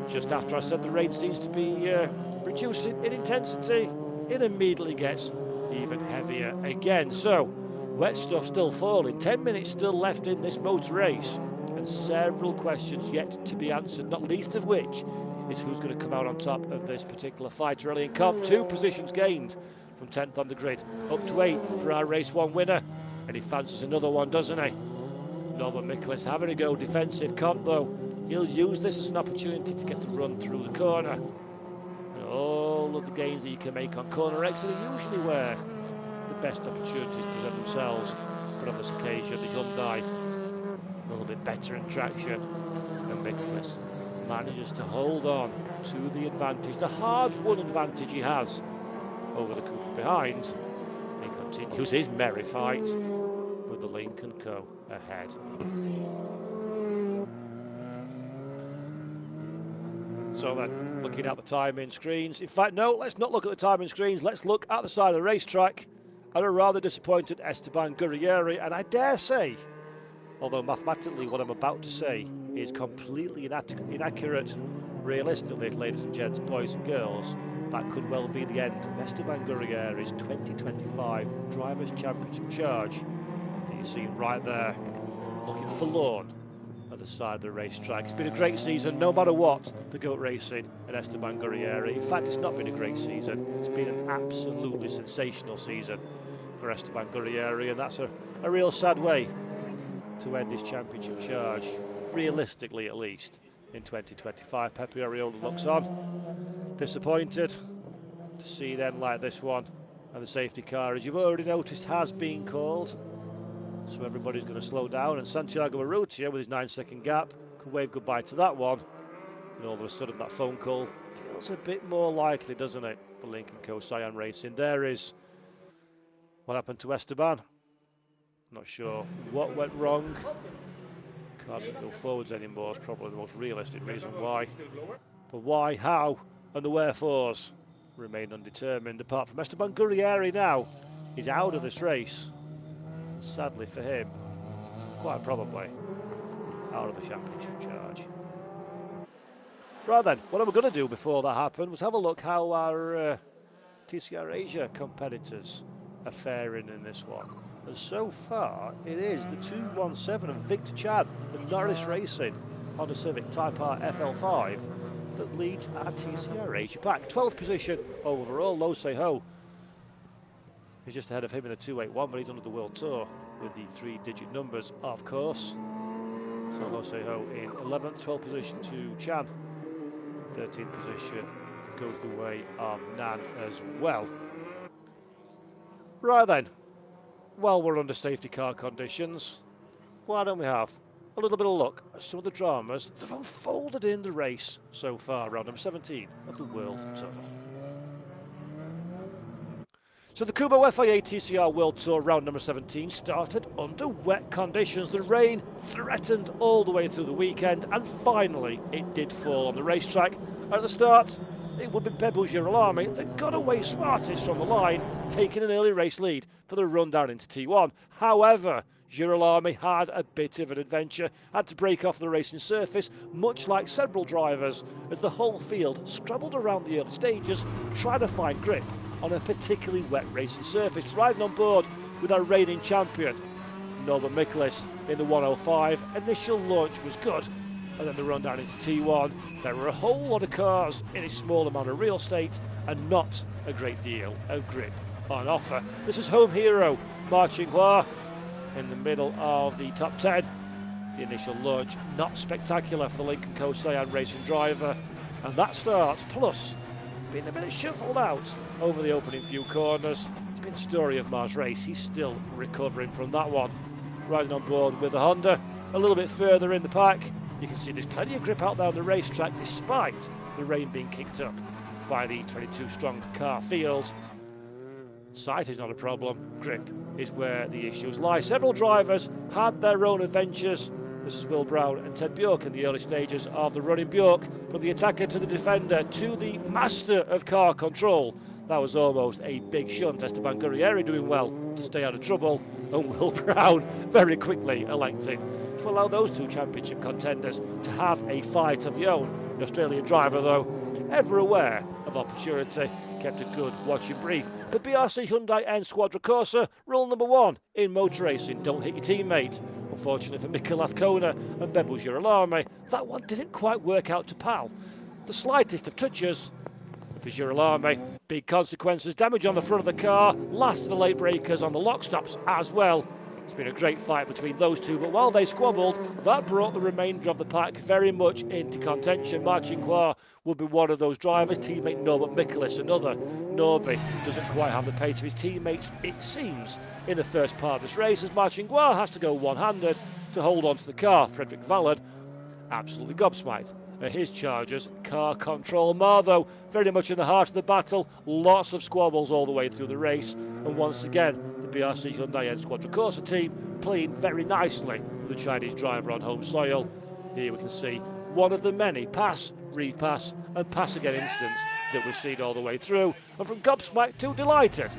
Just after I said the rain seems to be reducing in intensity, it immediately gets even heavier again. So, wet stuff still falling. 10 minutes still left in this motor race, and several questions yet to be answered, not least of which is who's going to come out on top of this particular fight. Aurelien Comte, 2 positions gained from 10th on the grid, up to 8th for our race 1 winner, and he fancies another one, doesn't he? Norbert Mikkeli having a go defensive. Comte, though, he'll use this as an opportunity to get the run through the corner. And all of the gains that you can make on corner exit are usually where the best opportunities present themselves. But on this occasion, the Hyundai a little bit better in traction, and Mikkeli manages to hold on to the advantage, the hard-won advantage he has over the Cooper behind. He continues his merry fight with the Lincoln Co ahead. So then, looking at the timing screens. In fact, no, let's not look at the timing screens. Let's look at the side of the racetrack at a rather disappointed Esteban Gurrieri. And I dare say, although mathematically what I'm about to say is completely inaccurate. Realistically, ladies and gents, boys and girls, that could well be the end of Esteban Gurrieri's 2025 Drivers' Championship charge. You see right there, looking forlorn at the side of the racetrack. It's been a great season, no matter what, for goat racing and Esteban Gurrieri. In fact, it's not been a great season. It's been an absolutely sensational season for Esteban Gurrieri, and that's a real sad way to end his championship charge, realistically at least, in 2025. Pepe Ariola looks on, disappointed to see then like this one, and the safety car, as you've already noticed, has been called. So everybody's going to slow down, and Santiago Arrutia, with his 9-second gap, can wave goodbye to that one. And all of a sudden that phone call feels a bit more likely, doesn't it, for Lincoln Co. Cyan Racing. There is what happened to Esteban. Not sure what went wrong. Car doesn't go forwards anymore, is probably the most realistic reason why. But why, how, and the wherefores remain undetermined. Apart from Esteban Gurrieri now is out of this race. Sadly for him, quite probably out of the championship charge. Right then, what I'm going to do before that happened was have a look how our TCR Asia competitors are faring in this one. And so far, it is the 217 of Victor Chad, the Norris Racing Honda Civic Type R FL5 that leads our TCR Asia pack. 12th position overall. Lo Ho is just ahead of him in a 281, but he's under the World Tour with the 3-digit numbers, of course. So Lo Ho in 11th, 12th position to Chan. 13th position goes the way of Nan as well. Right then, while we're under safety car conditions, why don't we have a little bit of look at some of the dramas that have unfolded in the race so far, round number 17 of the World Tour. So the Kumho FIA TCR World Tour round number 17 started under wet conditions. The rain threatened all the way through the weekend, and finally it did fall on the racetrack. At the start, it would be Bebo Girolami that got away smartest from the line, taking an early race lead for the run down into T1. However, Girolami had a bit of an adventure, had to break off the racing surface, much like several drivers, as the whole field scrabbled around the early stages, trying to find grip on a particularly wet racing surface. Riding on board with our reigning champion, Norbert Michelis, in the 105. Initial launch was good, and then the run down into T1. There were a whole lot of cars in a small amount of real estate, and not a great deal of grip on offer. This is home hero Ma Qinghua in the middle of the top 10. The initial launch not spectacular for the Lincoln Co. Cyan Racing driver, and that start, plus being a bit shuffled out over the opening few corners. It's been the story of Ma's race. He's still recovering from that one. Riding on board with the Honda, a little bit further in the pack. You can see there's plenty of grip out there on the racetrack, despite the rain being kicked up by the 22-strong car field. Sight is not a problem. Grip is where the issues lie. Several drivers had their own adventures. This is Will Brown and Ted Bjork in the early stages of the running. Bjork from the attacker to the defender to the master of car control. That was almost a big shunt. Esteban Gurrieri doing well to stay out of trouble, and Will Brown very quickly electing to allow those two championship contenders to have a fight of their own. The Australian driver, though, ever aware of opportunity, kept a good watching brief. The BRC Hyundai N Squadra Corsa, rule number 1 in motor racing: don't hit your teammate. Unfortunately for Mika Lathkona and Bebo Girolami, that one didn't quite work out to PAL. The slightest of touches for Girolami. Big consequences, damage on the front of the car, last of the late breakers on the lock stops as well. It's been a great fight between those two, but while they squabbled, that brought the remainder of the pack very much into contention. Ma Qinghua will be one of those drivers, teammate Norbert Michelis another. Norby doesn't quite have the pace of his teammates, it seems, in the first part of this race, as Ma Qinghua has to go one-handed to hold on to the car. Frederick Vallard absolutely gobsmacked at his charges. Car control. Ma, though, very much in the heart of the battle. Lots of squabbles all the way through the race, and once again, BRC Hyundai N Squadra Corsa team playing very nicely with the Chinese driver on home soil. Here we can see one of the many pass, repass and pass again incidents that we've seen all the way through. And from gobsmacked to delighted,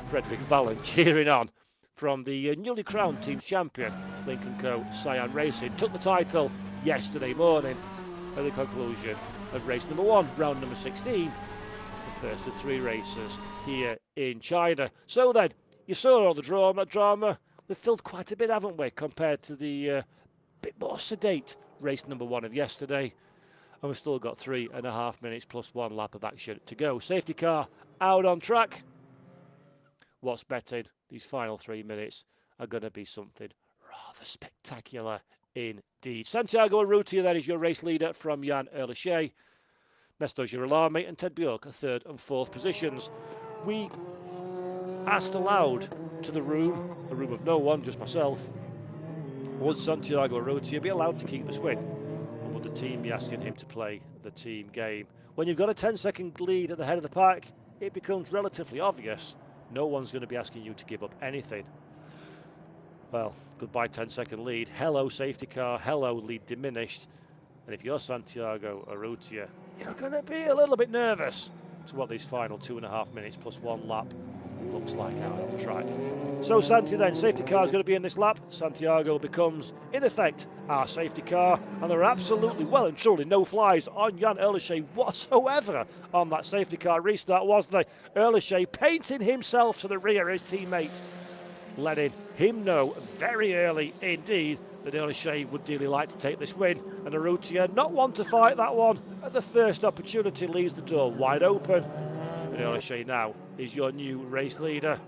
Frederick Vallon cheering on from the newly crowned team champion, Lincoln Co. Cyan Racing, took the title yesterday morning at the conclusion of race number 1, round number 16, the first of 3 races here in China. So then, you saw all the drama. We've filled quite a bit, haven't we, compared to the bit more sedate race number 1 of yesterday. And we've still got 3.5 minutes plus 1 lap of action to go. Safety car out on track. What's betted? These final 3 minutes are going to be something rather spectacular indeed. Santiago Urrutia then is your race leader from Jan Erlichet. Nestor Girolami and Ted Bjork are 3rd and 4th positions. We asked aloud to the room, a room of no one, just myself, would Santiago Urrutia be allowed to keep this win? Or would the team be asking him to play the team game? When you've got a 10-second lead at the head of the pack, it becomes relatively obvious. No one's going to be asking you to give up anything. Well, goodbye 10-second lead. Hello, safety car. Hello, lead diminished. And if you're Santiago Urrutia, you're going to be a little bit nervous to what these final 2.5 minutes plus 1 lap looks like out on track. So Santi then, safety car is going to be in this lap. Santiago becomes, in effect, our safety car. And there are absolutely, well and truly, no flies on Jan Erlichet whatsoever on that safety car restart, was there? Erlichet painting himself to the rear, his teammate, letting him know very early indeed that Erlichet would dearly like to take this win. And Urrutia, not one to fight that one, at the first opportunity leaves the door wide open. And Erlichet now is your new race leader.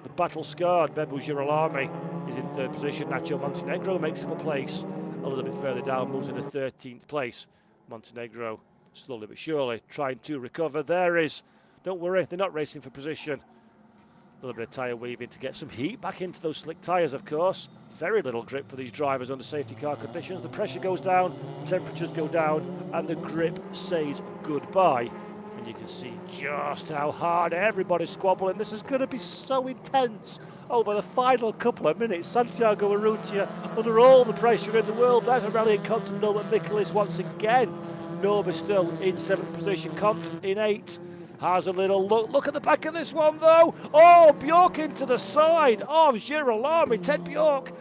The battle-scarred Bebu Girolami is in 3rd position. Nacho Montenegro makes him a place. A little bit further down, moves into 13th place. Montenegro, slowly but surely, trying to recover. There is, don't worry, they're not racing for position. A little bit of tyre weaving to get some heat back into those slick tyres, of course. Very little grip for these drivers under safety car conditions. The pressure goes down, temperatures go down, and the grip says goodbye. And you can see just how hard everybody's squabbling. This is going to be so intense over the final couple of minutes. Santiago Urrutia under all the pressure in the world. There's a rally in Compton. Norbert Michaelis once again. Norbert still in 7th position. Compton in 8th. Has a little look. Look at the back of this one, though. Oh, Bjork into the side of Girolami. Ted Bjork,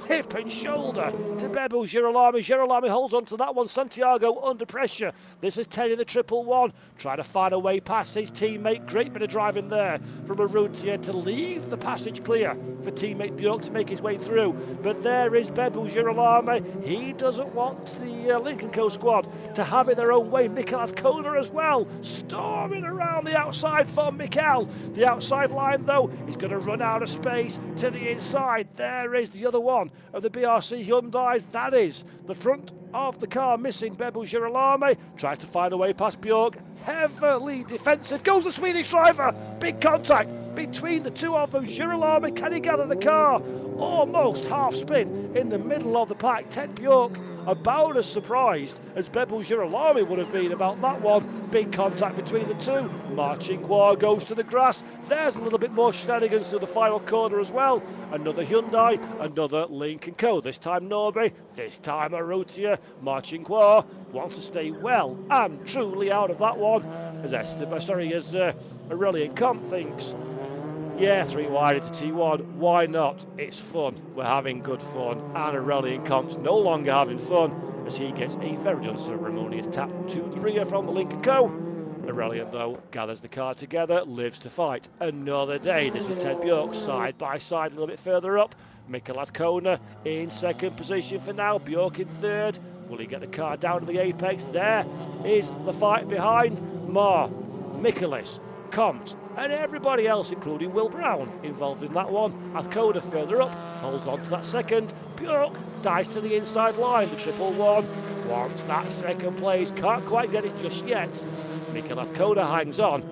hip and shoulder to Bebu Girolami. Girolami holds on to that one. Santiago under pressure. This is Ted in the 111. Trying to find a way past his teammate. Great bit of driving there from Urrutia to leave the passage clear for teammate Bjork to make his way through. But there is Bebu Girolami. He doesn't want the Lincoln Co squad to have it their own way. Mikel Azcona as well, storming around the outside for Mikel. The outside line, though, is going to run out of space to the inside. There is the other one of the BRC Hyundais. That is the front of the car missing. Bebu Girolami tries to find a way past Bjork. Heavily defensive goes the Swedish driver. Big contact between the two of them. Girolami, can he gather the car? Almost half spin in the middle of the pack. Ted Bjork about as surprised as Bebu Girolami would have been about that one. Big contact between the two. Marching Qua goes to the grass. There's a little bit more shenanigans to the final corner as well. Another Hyundai, another Lincoln Co. This time Norby, this time Urrutia. Marching Qua wants to stay well and truly out of that one. As Aurelian Comp thinks, yeah, 3 wide into T1, why not? It's fun, we're having good fun, and Aurelian Comp's no longer having fun as he gets a very unceremonious tap to the rear from the Lincoln Co. Aurelian, though, gathers the car together, lives to fight another day. This is Ted Bjork, side by side, a little bit further up. Mikel Azcona in 2nd position for now, Bjork in 3rd. Will he get the car down to the apex? There is the fight behind. Mar, Michaelis, Compt, and everybody else, including Will Brown, involved in that one. Azcona further up, holds on to that 2nd. Bjork dies to the inside line. The 111 wants that 2nd place, can't quite get it just yet. Mikel Azcona hangs on,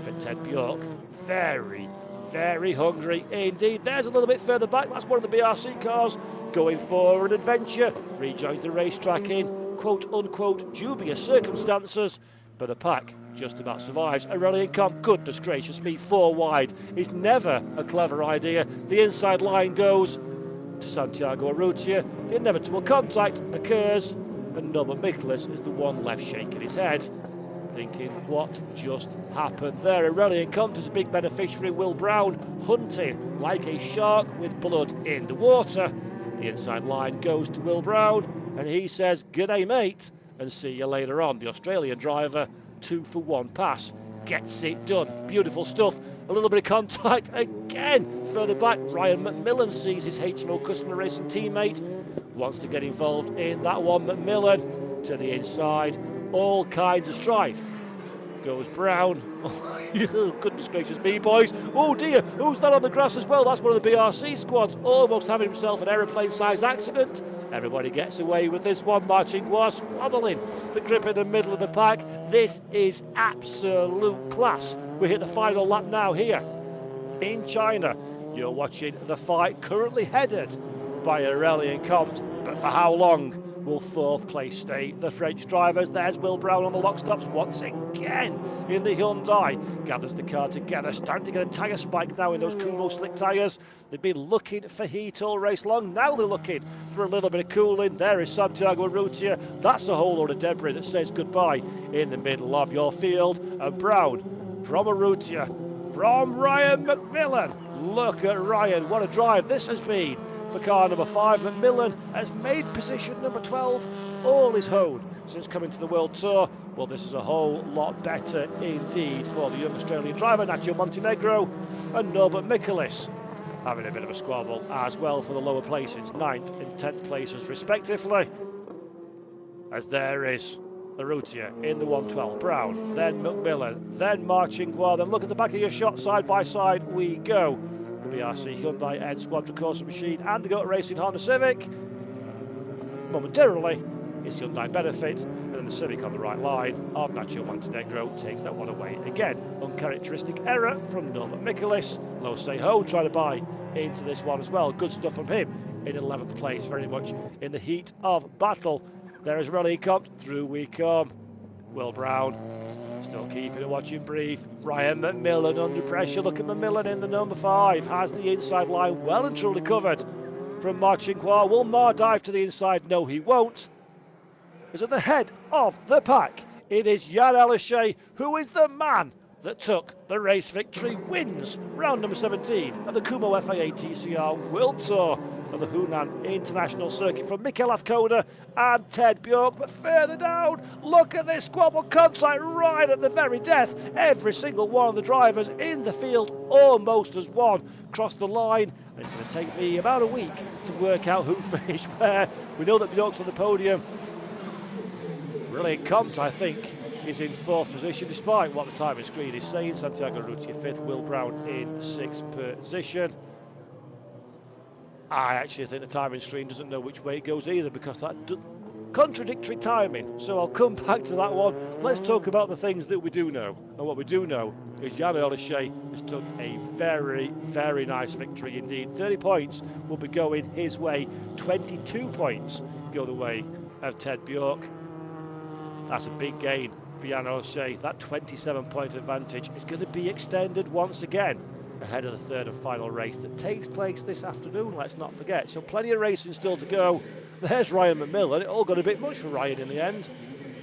but Ted Bjork very, very hungry indeed. There's a little bit further back. That's one of the BRC cars going for an adventure. Rejoins the racetrack in quote-unquote dubious circumstances, but the pack just about survives. Aurelian Comp, goodness gracious me, 4 wide is never a clever idea. The inside line goes to Santiago Urrutia. The inevitable contact occurs, and Norbert Michaelis is the one left shaking his head. thinking, what just happened there? Aurelian Comte is a big beneficiary. Will Brown hunting like a shark with blood in the water. The inside line goes to Will Brown, and he says, "G'day, mate," and see you later on. The Australian driver, 2-for-1 pass, gets it done. Beautiful stuff. A little bit of contact again. Further back, Ryan McMillan sees his HMO Customer Racing teammate, wants to get involved in that one. McMillan to the inside, all kinds of strife. Goes Brown. Oh, goodness gracious me, boys. Oh dear, who's that on the grass as well? That's one of the BRC squads, almost having himself an aeroplane-sized accident. Everybody gets away with this one. Marchingois squabbling for grip in the middle of the pack. This is absolute class. We hit the final lap now here in China. You're watching the fight currently headed by Aurelian Comte, but for how long will fourth place stay the French drivers? There's Will Brown on the lock stops once again in the Hyundai. Gathers the car together, starting to get a tyre spike now in those Kumho slick tyres. They've been looking for heat all race long. Now they're looking for a little bit of cooling. There is Santiago Arrutia. That's a whole load of debris that says goodbye in the middle of your field. And Brown from Arrutia, from Ryan McMillan. Look at Ryan, what a drive this has been for car number 5. McMillan has made position number 12 all his own since coming to the World Tour. Well, this is a whole lot better indeed for the young Australian driver, Nacho Montenegro, and Norbert Michaelis having a bit of a squabble as well for the lower places, 9th and 10th places respectively. As there is Arrutia in the 112, Brown, then McMillan, then Marchingois. Then look at the back of your shot, side by side we go. The BRC Hyundai N Squadron Corsa machine and the Go Racing Honda Civic. Momentarily, it's Hyundai Benefit, and then the Civic on the right line of Nacho Montenegro takes that one away. Again, uncharacteristic error from Norbert Michaelis. Lo Seho trying to buy into this one as well. Good stuff from him in 11th place, very much in the heat of battle. There is Aurelian Comte, through we come. Will Brown still keeping it watching brief. Ryan McMillan under pressure. Look at McMillan in the number 5. Has the inside line well and truly covered from Marchingois. Will Mar dive to the inside? No, he won't. Is at the head of the pack. It is Jan Aleshay, who is the man that took the race victory. Wins round number 17 of the Kumho FIA TCR World Tour of the Hunan International Circuit from Mikel Azcona and Ted Bjork. But further down, look at this squabble contact right at the very death. Every single one of the drivers in the field almost as one crossed the line. And it's going to take me about a week to work out who finished where. We know that Bjork's on the podium. Aurelian Comte, I think, is in 4th position, despite what the timing screen is saying. Santiago Arrutia 5th, Will Brown in 6th position. I actually think the timing screen doesn't know which way it goes either, because that contradictory timing. So I'll come back to that one. Let's talk about the things that we do know. And what we do know is Jan Aleshay has took a very, very nice victory indeed. 30 points will be going his way. 22 points go the way of Ted Bjork. That's a big gain for Jan Aleshay. That 27-point advantage is going to be extended once again ahead of the third and final race that takes place this afternoon, let's not forget. So plenty of racing still to go. There's Ryan McMillan. It all got a bit much for Ryan in the end.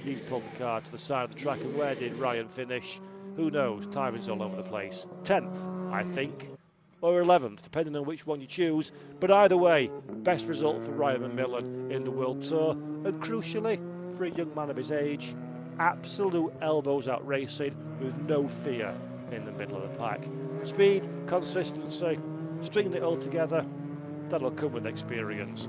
He's pulled the car to the side of the track, and where did Ryan finish? Who knows? Timing's all over the place. 10th, I think, or 11th, depending on which one you choose. But either way, best result for Ryan McMillan in the World Tour. And crucially, for a young man of his age, absolute elbows out racing with no fear in the middle of the pack. Speed, consistency, stringing it all together, that'll come with experience.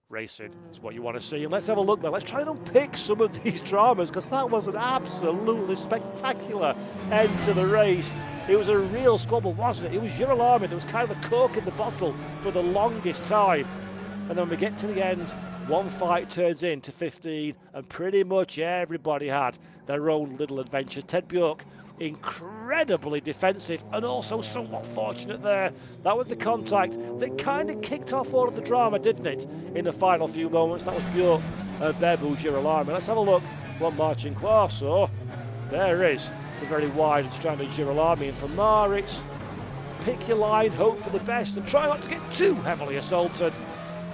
Racing is what you want to see. And let's have a look there. Let's try and unpick some of these dramas, because that was an absolutely spectacular end to the race. It was a real squabble, wasn't it? It was Girolami that was kind of the cork in the bottle for the longest time. And then when we get to the end, one fight turns into 15, and pretty much everybody had their own little adventure. Ted Bjork, incredibly defensive and also somewhat fortunate there. That was the contact that kind of kicked off all of the drama, didn't it, in the final few moments. That was Bjork and Bebu Girolami. Let's have a look what Marchingois saw. There is the very wide and stranded Girolami, and for Mar, it's pick your line, hope for the best, and try not to get too heavily assaulted.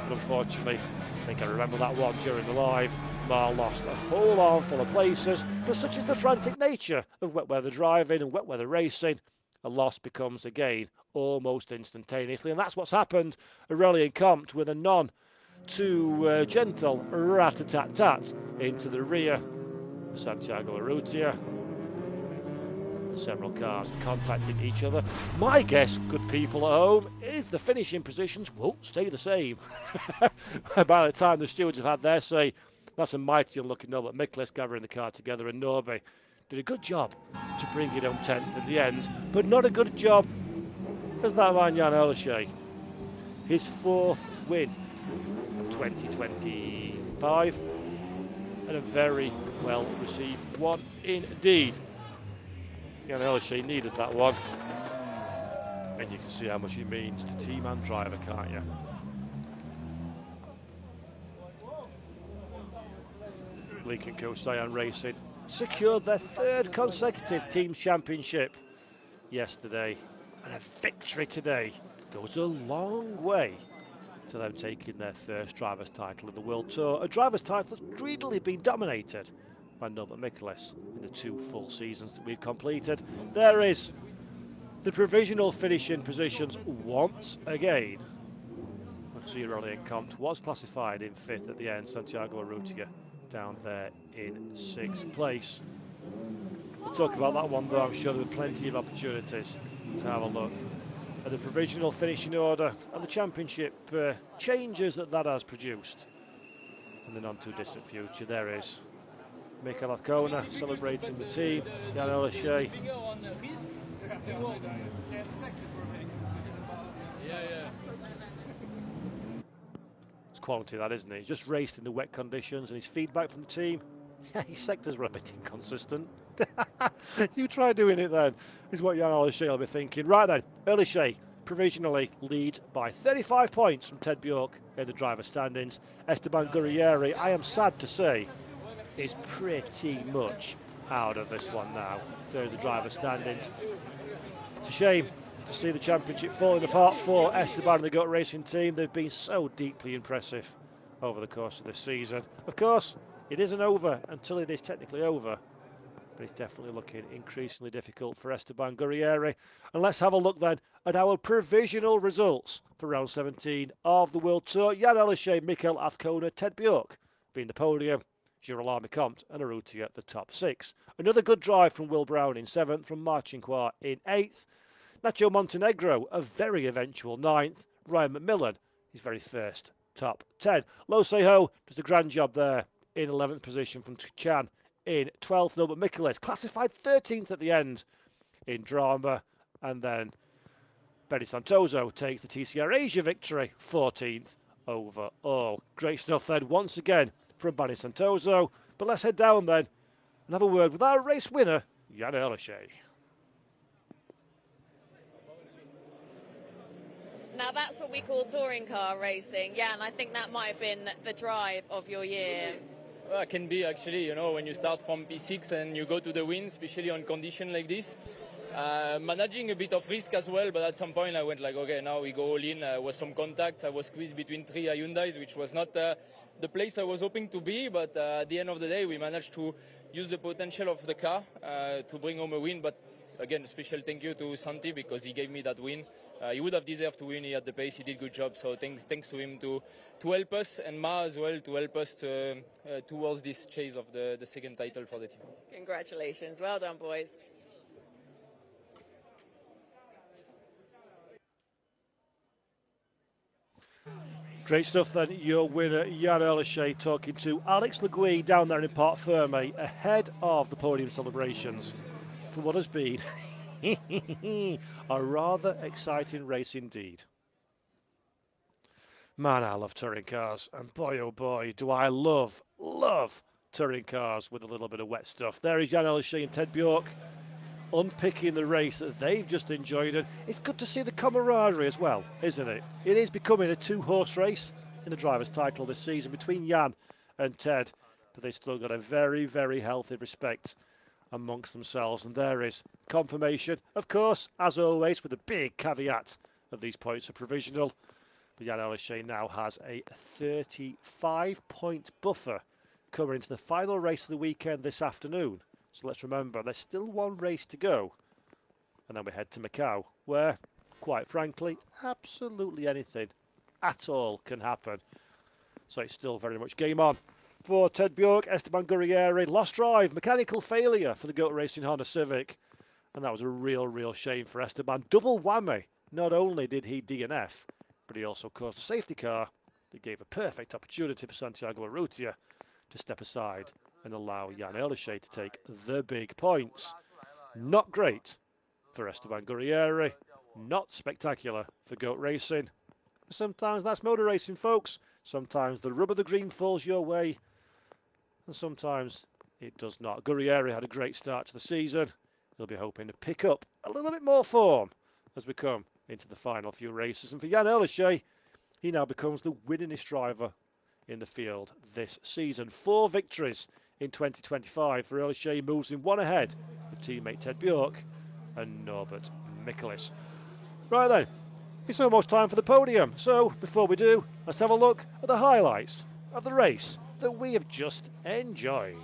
But unfortunately, I think I remember that one during the live. Mar lost a whole armful of places, but such is the frantic nature of wet weather driving and wet weather racing, a loss becomes again almost instantaneously, and that's what's happened at Rally and Compt with a none too gentle rat-a-tat-tat into the rear of Santiago Urrutia. Several cars contacting each other. My guess, good people at home, is the finishing positions won't stay the same. By the time the stewards have had their say, that's a mighty unlucky Norbert Miklas gathering the car together, and Norby did a good job to bring it home 10th in the end, but not a good job as that man Jan Oleshay. His 4th win of 2025, and a very well received one indeed. Jan Oleshay needed that one, and you can see how much it means to team and driver, can't you? Lincoln Co. Cyan Racing secured their 3rd consecutive team championship yesterday, and a victory today goes a long way to them taking their first driver's title in the World Tour, a driver's title that's greedily been dominated by Norbert Miklas in the 2 full seasons that we've completed. There is the provisional finishing positions once again. Rally and Compt was classified in 5th at the end. Santiago Urrutia down there in 6th place. We'll talk about that one though. I'm sure there were plenty of opportunities to have a look at the provisional finishing order and the championship changes that has produced in the not too distant future. There is Mikel Azcona celebrating the team, Jan Oleshay. It's quality, that, isn't it? He's just raced in the wet conditions, and his feedback from the team, his sectors were a bit inconsistent. You try doing it then, is what Jan Oleshay will be thinking. Right then, Oleshay provisionally leads by 35 points from Ted Bjork in the driver standings. Esteban Gurrieri, I am sad to say, is pretty much out of this one now, third of the driver standings. It's a shame to see the championship falling apart for Esteban and the GOAT Racing team. They've been so deeply impressive over the course of this season. Of course, it isn't over until it is technically over, but it's definitely looking increasingly difficult for Esteban Gurrieri. And let's have a look then at our provisional results for round 17 of the World Tour. Jan Oleshay, Mikel Azcona, Ted Bjork being the podium, Girolamo Compt and Urrutia at the top 6. Another good drive from Will Brown in 7th, from Marcinkoir in 8th. Nacho Montenegro, a very eventual 9th. Ryan McMillan, his very first top 10. Lo Seho does a grand job there in 11th position from Chan in 12th. Norbert Miklas classified 13th at the end in drama. And then Benny Santoso takes the TCR Asia victory, 14th overall. Great stuff then once again from Benny Santoso. But let's head down then and have a word with our race winner, Jan Oleshay. Now that's what we call touring car racing. Yeah, and I think that might have been the drive of your year. Well, it can be actually, you know, when you start from P6 and you go to the win, especially on condition like this. Managing a bit of risk as well, but at some point I went like, okay, now we go all in. Was some contacts. I was squeezed between 3 Hyundais, which was not the place I was hoping to be, but at the end of the day, we managed to use the potential of the car to bring home a win. But again, a special thank you to Santi because he gave me that win. He would have deserved to win. He had the pace. He did a good job. So thanks to him to help us, and Ma as well to help us towards this chase of the second title for the team. Congratulations. Well done, boys. Great stuff then, your winner Jan Oleshay talking to Alex Le Gui down there in Parc Ferme ahead of the podium celebrations for what has been a rather exciting race indeed. Man, I love touring cars, and boy oh boy do I love touring cars with a little bit of wet stuff. There is Jan Oleshay and Ted Bjork unpicking the race that they've just enjoyed, and it's good to see the camaraderie as well, isn't it? It is becoming a 2-horse race in the driver's title this season between Jan and Ted, but they've still got a very, very healthy respect amongst themselves, and there is confirmation, of course, as always, with a big caveat of these points are provisional. But Jan Oleshay now has a 35-point buffer coming into the final race of the weekend this afternoon. So let's remember, there's still one race to go. And then we head to Macau, where, quite frankly, absolutely anything at all can happen. So it's still very much game on. For Ted Bjork, Esteban Gurrieri, lost drive, mechanical failure for the Goat Racing Honda Civic. And that was a real shame for Esteban. Double whammy. Not only did he DNF, but he also caused a safety car that gave a perfect opportunity for Santiago Urrutia to step aside and allow Jan Erlichey to take the big points. Not great for Esteban Gurrieri. Not spectacular for Goat Racing. Sometimes that's motor racing, folks. Sometimes the rub of the green falls your way, and sometimes it does not. Gurrieri had a great start to the season. He'll be hoping to pick up a little bit more form as we come into the final few races. And for Jan Erlichey, he now becomes the winningest driver in the field this season. 4 victories in 2025 for Erlichey, moves him one ahead of teammate Ted Bjork and Norbert Michaelis. Right then, it's almost time for the podium. So before we do, let's have a look at the highlights of the race that we have just enjoyed.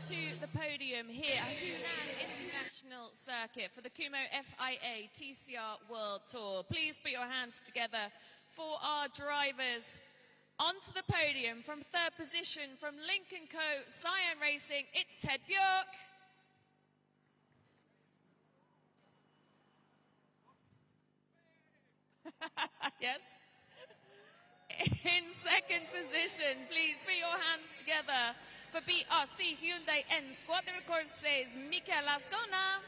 To the podium here at Hunan International Circuit for the Kumho FIA TCR World Tour. Please put your hands together for our drivers. Onto the podium from 3rd position from Lincoln Co. Cyan Racing, it's Ted Bjork. Yes. In 2nd position, please put your hands together for BRC Hyundai N Squadron Courses, Mikel Ascona.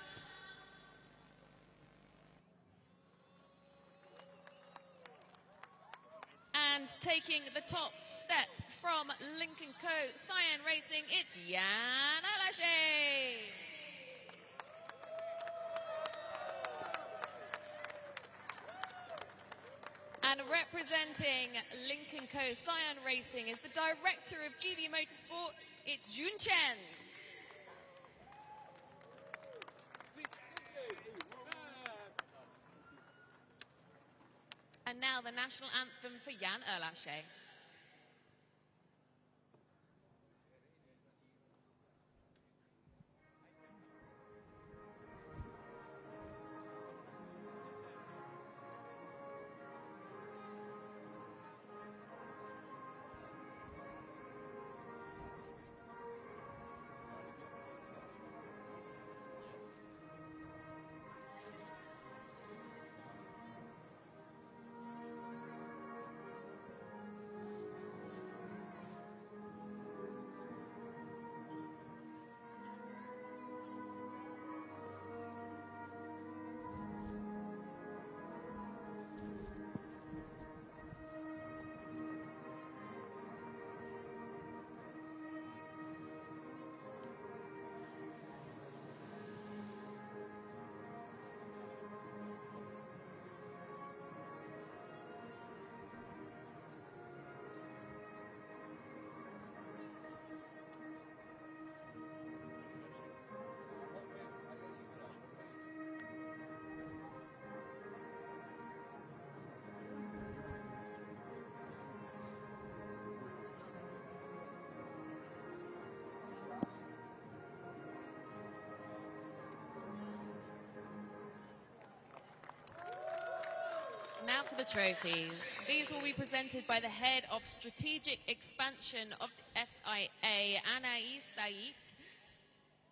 And taking the top step from Lincoln Co. Cyan Racing, it's Jan Erlichey. And representing Lincoln Co. Cyan Racing is the Director of GD Motorsport, it's Jun Chen. And now the national anthem for Jan Erlichey. Now for the trophies. These will be presented by the head of strategic expansion of the FIA, Anais Said.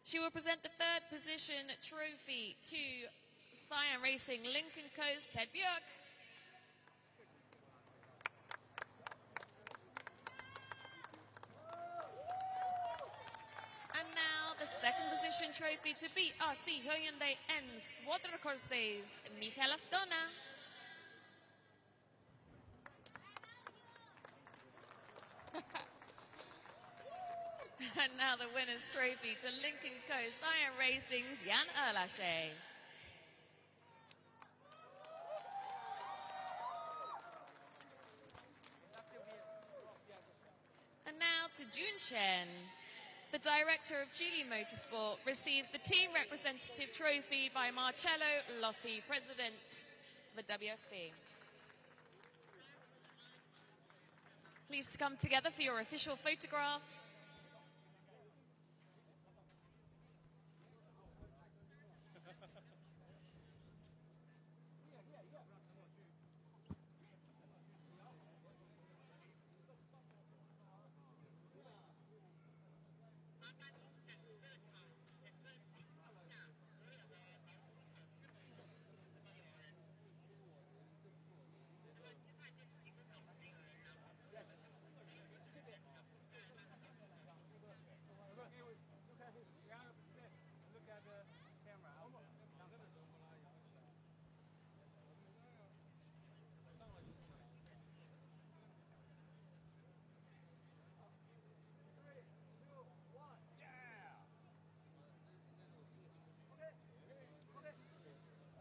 She will present the third position trophy to Cyan Racing Lincoln Coast Ted Björk. And now the second position trophy to BRC Hyundai N's Quadrocostes, Michael Astona. And now the winner's trophy to Lincoln Coast Cyan Racing's Jan Erlashe. And now to Jun Chen. The director of Geely Motorsport receives the team representative trophy by Marcello Lotti, president of the WSC. Please to come together for your official photograph.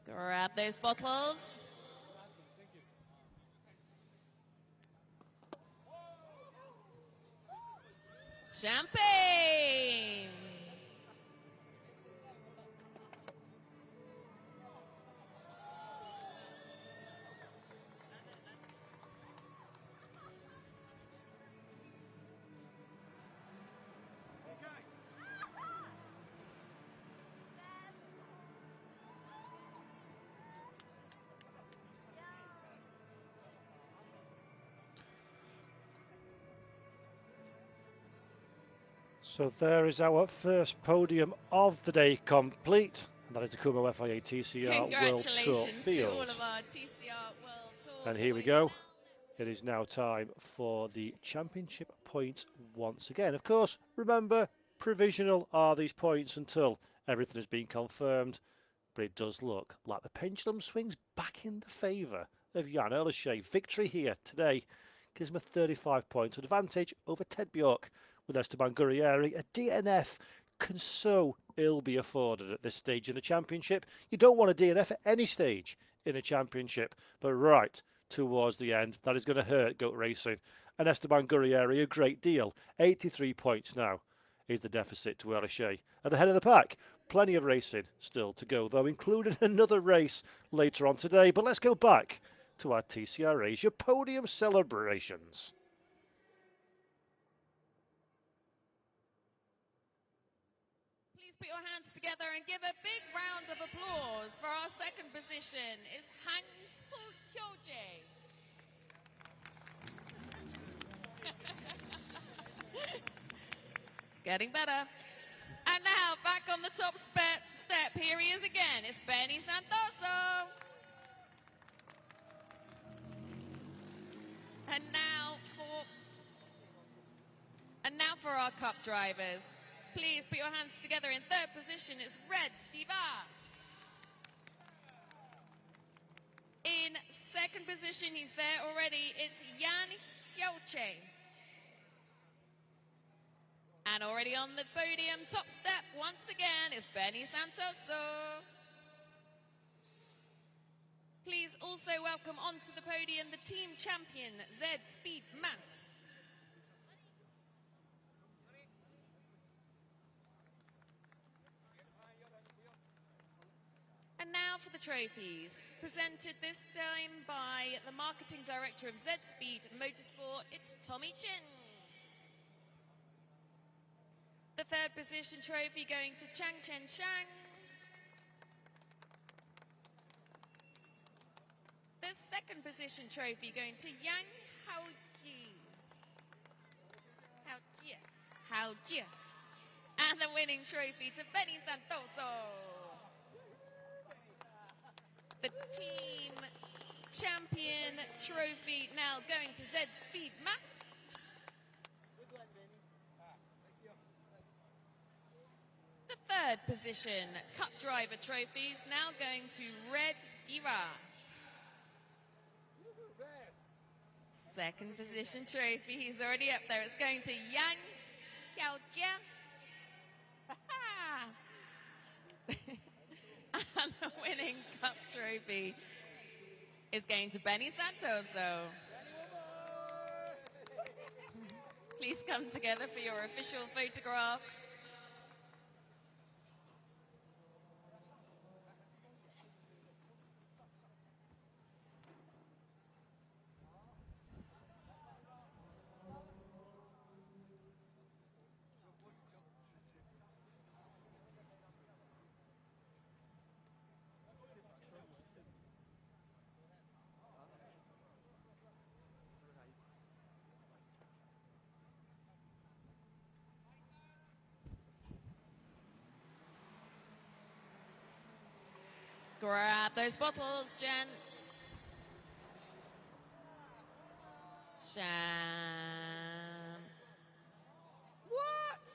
Grab those bottles. Champagne. So there is our first podium of the day complete. And that is the Kumho FIA TCR World Tour To all field. of our TCR World Tour And here we boys. go. It is now time for the championship points once again. Of course, remember, provisional are these points until everything has been confirmed. But it does look like the pendulum swings back in the favour of Jan Erlashe. Victory here today gives him a 35-point advantage over Ted Björk. With Esteban Gurrieri, a DNF can so ill be afforded at this stage in the championship. You don't want a DNF at any stage in a championship, but right towards the end, that is going to hurt Goat Racing. And Esteban Gurrieri, a great deal. 83 points now is the deficit to Erlashe. At the head of the pack, plenty of racing still to go, though, including another race later on today. But let's go back to our TCR Asia podium celebrations. Put your hands together and give a big round of applause for our second position is Han Hyoje. It's getting better. And now back on the top step, here he is again. It's Benny Santoso. And now for our cup drivers. Please put your hands together. In third position, it's Red Diva. In second position, he's there already. It's Jan Hyoche. And already on the podium, top step, once again, is Benny Santoso. Please also welcome onto the podium the team champion, Z Speed Mass. And now for the trophies, presented this time by the marketing director of Z Speed Motorsport, it's Tommy Chin. The third position trophy going to Chang Chen Shang. The second second position trophy going to Yang Haoji. Haoji. And the winning trophy to Benny Santoso. The team champion trophy now going to Z Speed Mass. The third position Cup Driver trophies now going to Red Dira. Second position trophy, he's already up there. It's going to Yang Xiaojia. And the winning Cup trophy is going to Benny Santoso. Please come together for your official photograph. Grab those bottles, gents. Sham. What?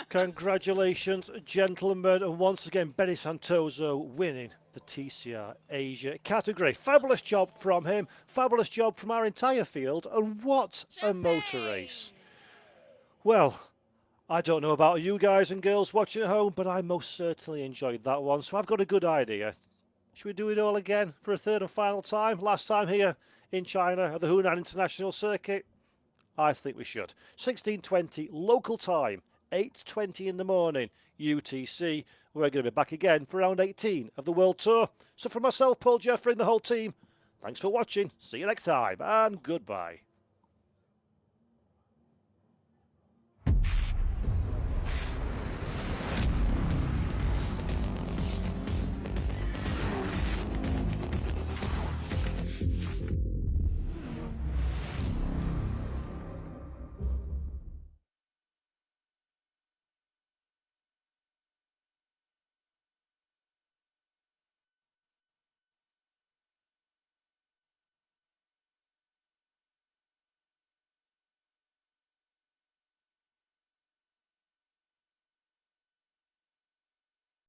Congratulations, gentlemen, and once again, Benny Santoso winning the TCR Asia category. Fabulous job from him, fabulous job from our entire field, and what a motor race. Well, I don't know about you guys and girls watching at home, but I most certainly enjoyed that one, so I've got a good idea. Should we do it all again for a third and final time? Last time here in China at the Hunan International Circuit? I think we should. 16:20 local time, 8:20 in the morning, UTC. We're going to be back again for round 18 of the World Tour. So for myself, Paul Jeffrey, and the whole team, thanks for watching. See you next time, and goodbye.